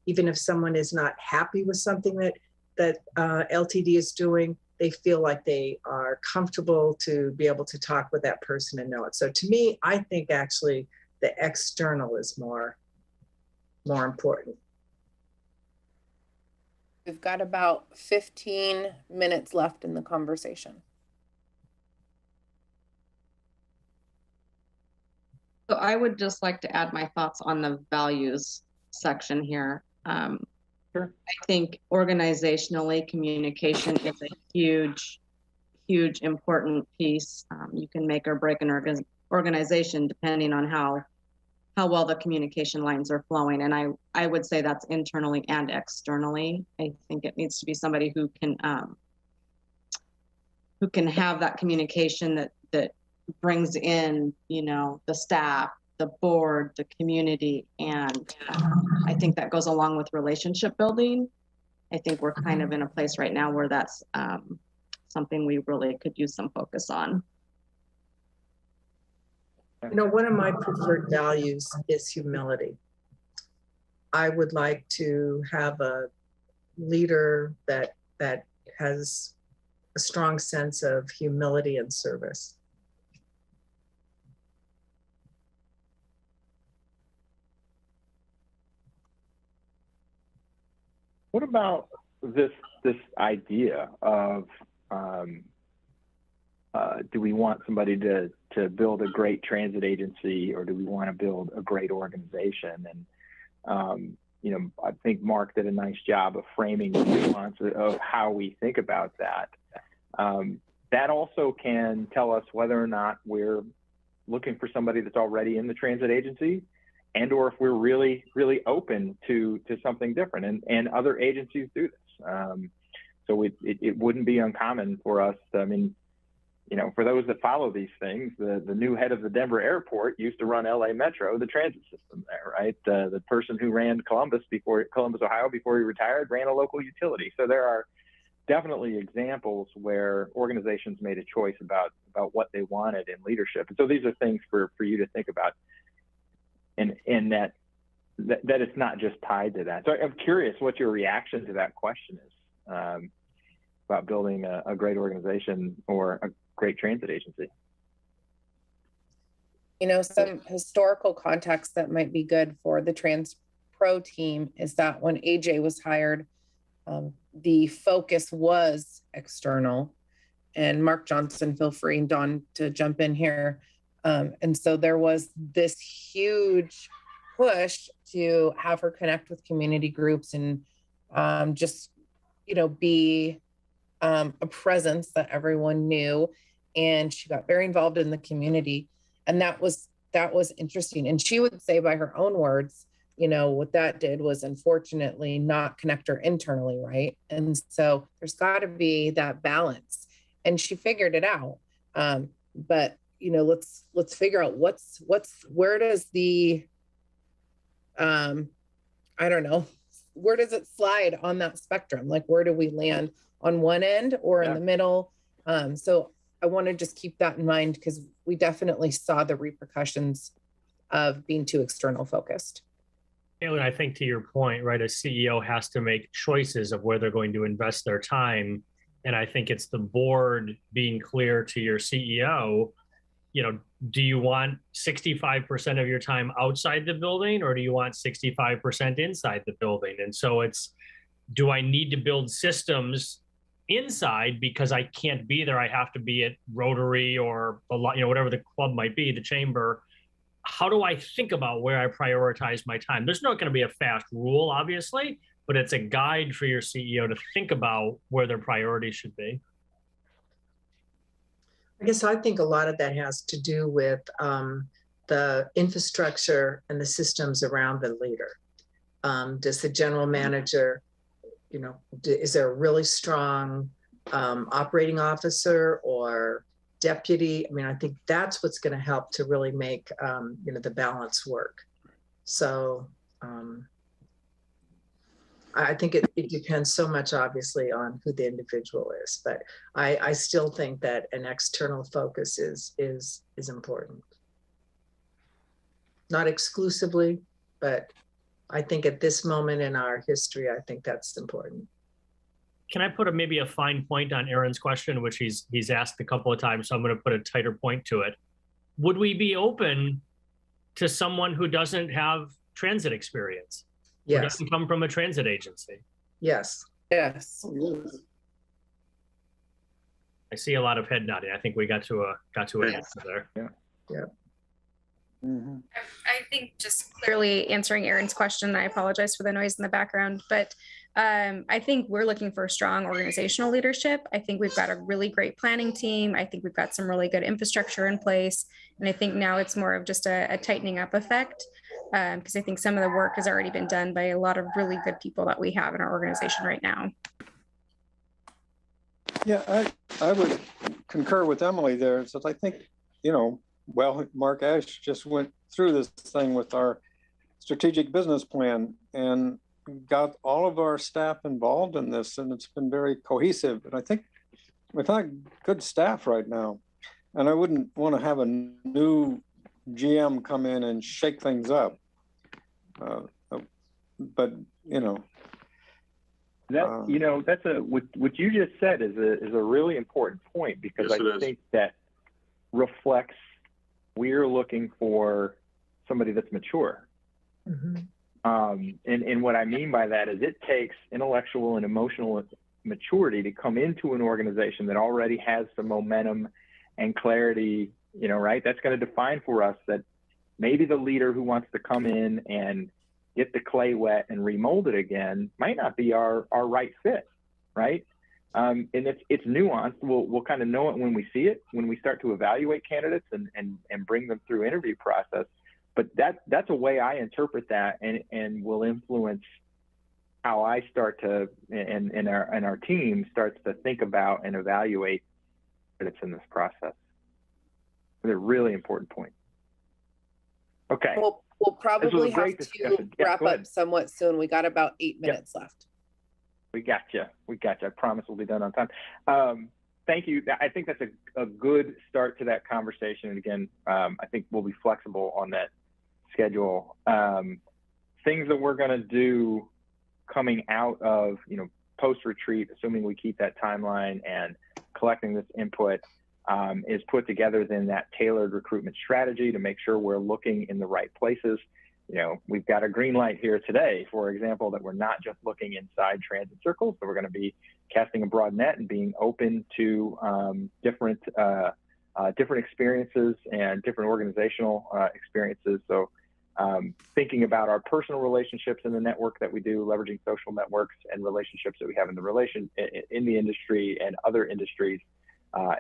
even if someone is not happy with something that LTD is doing, they feel like they are comfortable to be able to talk with that person and know it. So to me, I think actually the external is more important. We've got about 15 minutes left in the conversation. So I would just like to add my thoughts on the values section here. Sure. I think organizationally, communication is a huge, important piece. You can make or break an organization depending on how well the communication lines are flowing. And I would say that's internally and externally. I think it needs to be somebody who can have that communication that brings in, the staff, the board, the community. And I think that goes along with relationship building. I think we're kind of in a place right now where that's something we really could use some focus on. One of my preferred values is humility. I would like to have a leader that has a strong sense of humility and service. What about this idea of do we want somebody to build a great transit agency, or do we want to build a great organization? And I think Mark did a nice job of framing the nuance of how we think about that. That also can tell us whether or not we're looking for somebody that's already in the transit agency, and or if we're really, really open to something different. And other agencies do this. So it wouldn't be uncommon for us to, for those that follow these things, the new head of the Denver airport used to run LA Metro, the transit system there, right? The person who ran Columbus, Ohio, before he retired, ran a local utility. So there are definitely examples where organizations made a choice about what they wanted in leadership. And so these are things for you to think about, and that it's not just tied to that. So I'm curious what your reaction to that question is about building a great organization or a great transit agency. Some historical context that might be good for the Trans Pro team is that when AJ was hired, the focus was external. And Mark Johnson, feel free, and Dawn to jump in here. And so there was this huge push to have her connect with community groups and just, be a presence that everyone knew. And she got very involved in the community. And that was interesting. And she would say, by her own words, what that did was unfortunately not connect her internally, right? And so there's got to be that balance. And she figured it out. But let's figure out where does the where does it slide on that spectrum? Like, where do we land, on one end or in the middle? So I want to just keep that in mind, because we definitely saw the repercussions of being too external focused. And I think, to your point, right, a CEO has to make choices of where they're going to invest their time. And I think it's the board being clear to your CEO, do you want 65% of your time outside the building, or do you want 65% inside the building? And so it's, do I need to build systems inside because I can't be there? I have to be at Rotary or whatever the club might be, the chamber. How do I think about where I prioritize my time? There's not going to be a fast rule, obviously, but it's a guide for your CEO to think about where their priorities should be. I guess I think a lot of that has to do with the infrastructure and the systems around the leader. Does the general manager, is there a really strong operating officer or deputy? I mean, I think that's what's going to help to really make, the balance work. So I think it depends so much, obviously, on who the individual is, but I still think that an external focus is important. Not exclusively, but I think at this moment in our history, I think that's important. Can I put maybe a fine point on Aaron's question, which he's asked a couple of times, so I'm going to put a tighter point to it. Would we be open to someone who doesn't have transit experience? Yes. Who doesn't come from a transit agency? Yes. Yes. I see a lot of head nodding. I think we got to an answer there. Yeah. Yeah. Mm-hmm. I think just clearly answering Aaron's question, I apologize for the noise in the background, but I think we're looking for strong organizational leadership. I think we've got a really great planning team. I think we've got some really good infrastructure in place. And I think now it's more of just a tightening up effect, because I think some of the work has already been done by a lot of really good people that we have in our organization right now. Yeah, I would concur with Emily there. So I think, well, Mark Ash just went through this thing with our strategic business plan and got all of our staff involved in this, and it's been very cohesive. And I think we've got good staff right now. And I wouldn't want to have a new GM come in and shake things up. But that that's what you just said is a really important point, because Yes, I think that reflects we're looking for somebody that's mature. Mm-hmm. And what I mean by that is it takes intellectual and emotional maturity to come into an organization that already has some momentum and clarity, right? That's going to define for us that maybe the leader who wants to come in and get the clay wet and remold it again might not be our right fit, right? And it's nuanced. We'll kind of know it when we see it, when we start to evaluate candidates and bring them through interview process. But that's a way I interpret that, and will influence how I start to and our team starts to think about and evaluate candidates in this process. It's a really important point. Okay. We'll probably have to wrap up somewhat soon. We got about 8 minutes left. We got you. I promise we'll be done on time. Thank you. I think that's a good start to that conversation. And again, I think we'll be flexible on that schedule. Things that we're going to do coming out of, post-retreat, assuming we keep that timeline and collecting this input, is put together then that tailored recruitment strategy to make sure we're looking in the right places. We've got a green light here today, for example, that we're not just looking inside transit circles. So we're going to be casting a broad net and being open to different experiences and different organizational experiences. So thinking about our personal relationships in the network that we do, leveraging social networks and relationships that we have in the industry and other industries,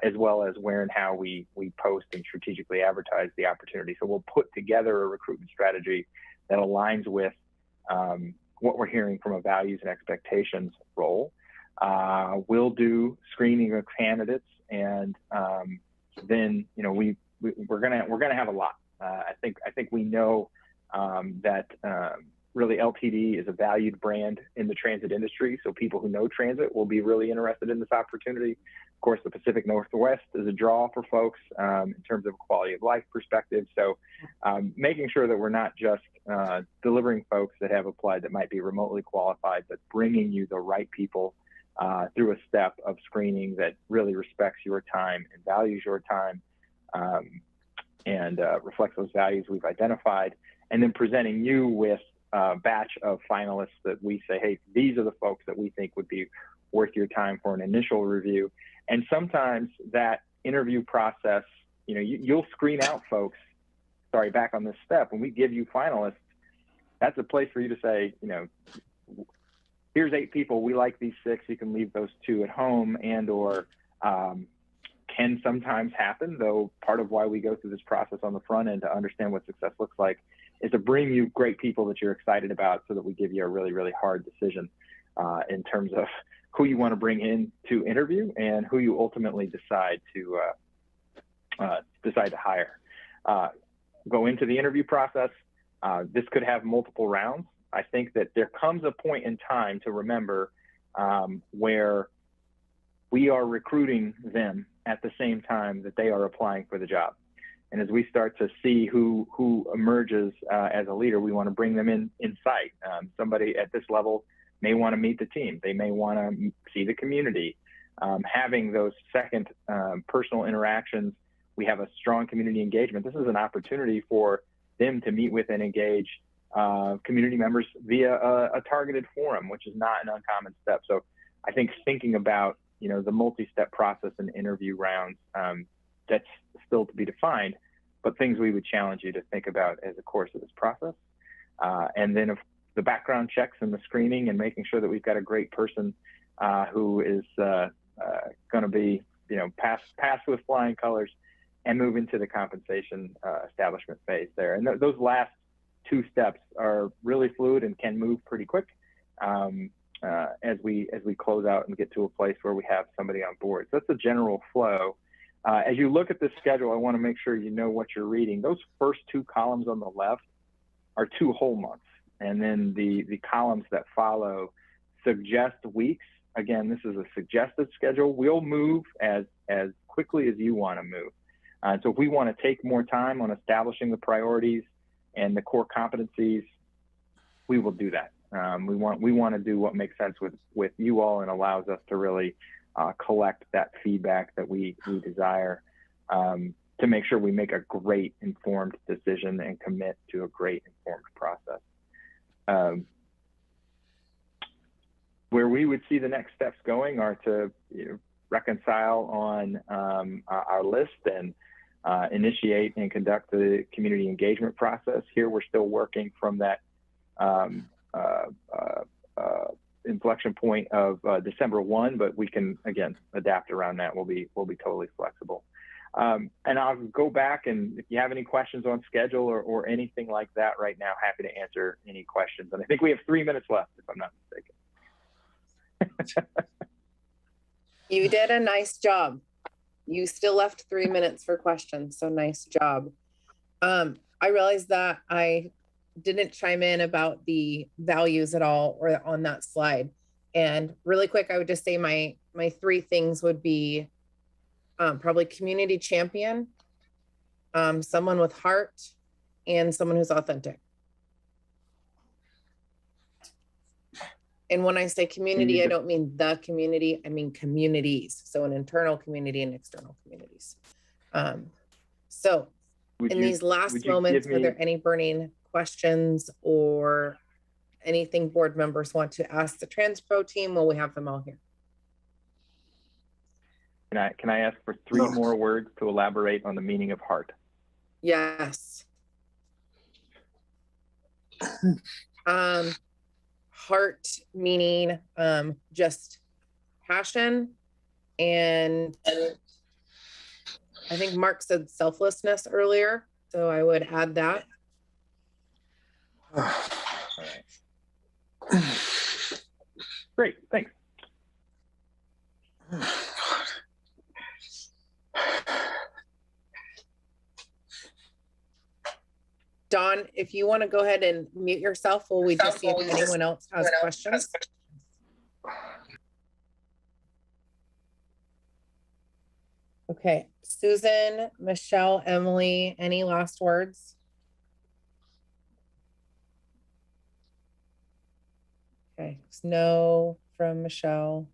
as well as where and how we post and strategically advertise the opportunity. So we'll put together a recruitment strategy that aligns with what we're hearing from a values and expectations role. We'll do screening of candidates, and then we're gonna have a lot. I think we know that really LTD is a valued brand in the transit industry. So people who know transit will be really interested in this opportunity. Of course, the Pacific Northwest is a draw for folks in terms of quality of life perspective. So making sure that we're not just delivering folks that have applied that might be remotely qualified, but bringing you the right people through a step of screening that really respects your time and values your time and reflects those values we've identified. And then presenting you with a batch of finalists that we say, hey, these are the folks that we think would be worth your time for an initial review. And sometimes that interview process, you'll screen out folks, back on this step, when we give you finalists, that's a place for you to say, here's 8 people, we like these 6, you can leave those 2 at home, and or can sometimes happen, though part of why we go through this process on the front end to understand what success looks like is to bring you great people that you're excited about, so that we give you a really, really hard decision in terms of who you want to bring in to interview and who you ultimately decide to hire. Go into the interview process. This could have multiple rounds. I think that there comes a point in time to remember where we are recruiting them at the same time that they are applying for the job. And as we start to see who emerges as a leader, we want to bring them in sight. Somebody at this level may want to meet the team. They may want to see the community. Having those second personal interactions, we have a strong community engagement. This is an opportunity for them to meet with and engage community members via a targeted forum, which is not an uncommon step. So I think thinking about, you know, the multi-step process and interview rounds, that's still to be defined, but things we would challenge you to think about as a course of this process. And then the background checks and the screening and making sure that we've got a great person who is going to be, you know, pass with flying colors and move into the compensation establishment phase there. And those last two steps are really fluid and can move pretty quick as we close out and get to a place where we have somebody on board. So that's the general flow. As you look at this schedule, I want to make sure you know what you're reading. Those first two columns on the left are 2 whole months. And then the columns that follow suggest weeks. Again, this is a suggested schedule. We'll move as quickly as you want to move. So if we want to take more time on establishing the priorities and the core competencies, we will do that. We want to do what makes sense with you all and allows us to really collect that feedback that we desire to make sure we make a great informed decision and commit to a great informed process. Where we would see the next steps going are to reconcile on our list and initiate and conduct the community engagement process. Here we're still working from that inflection point of December 1, but we can again adapt around that. We'll be totally flexible. And I'll go back, and if you have any questions on schedule or anything like that right now, happy to answer any questions. And I think we have 3 minutes left, if I'm not mistaken. You did a nice job. You still left 3 minutes for questions, so nice job. I realized that I didn't chime in about the values at all or on that slide. And really quick, I would just say my 3 things would be probably community champion, someone with heart, and someone who's authentic. And when I say community, I don't mean the community, I mean communities. So an internal community and external communities. So in these last moments, were there any burning questions or anything board members want to ask the Transpro team? Will we have them all here? Can I ask for 3 more words to elaborate on the meaning of heart? Yes. Heart meaning just passion, and I think Mark said selflessness earlier, so I would add that. All right. Great, thanks. Dawn, if you want to go ahead and mute yourself, will we just see if anyone else has questions? Okay, Susan, Michelle, Emily, any last words? Okay, no from Michelle.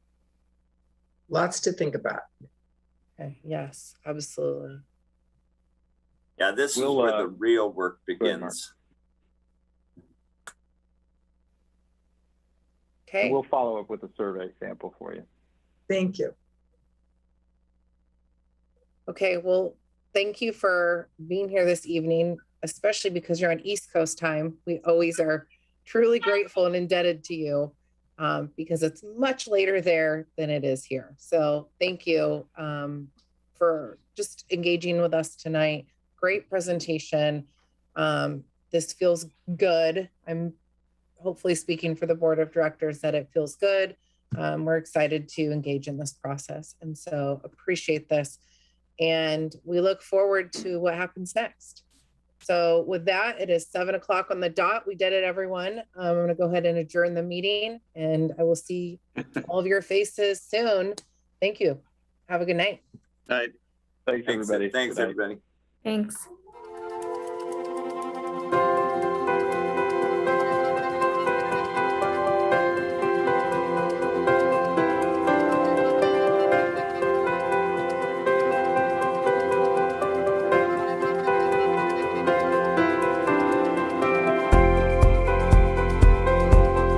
Lots to think about. Okay, yes, absolutely. Yeah, this is where the real work begins. Okay. We'll follow up with a survey sample for you. Thank you. Okay, well, thank you for being here this evening, especially because you're on East Coast time. We always are truly grateful and indebted to you because it's much later there than it is here. So thank you for just engaging with us tonight. Great presentation. This feels good. I'm hopefully speaking for the board of directors that it feels good. We're excited to engage in this process, and so appreciate this. And we look forward to what happens next. So with that, it is 7 o'clock on the dot. We did it, everyone. I'm going to go ahead and adjourn the meeting, and I will see all of your faces soon. Thank you. Have a good night. Night. Thanks, everybody. Thanks, everybody. Thanks.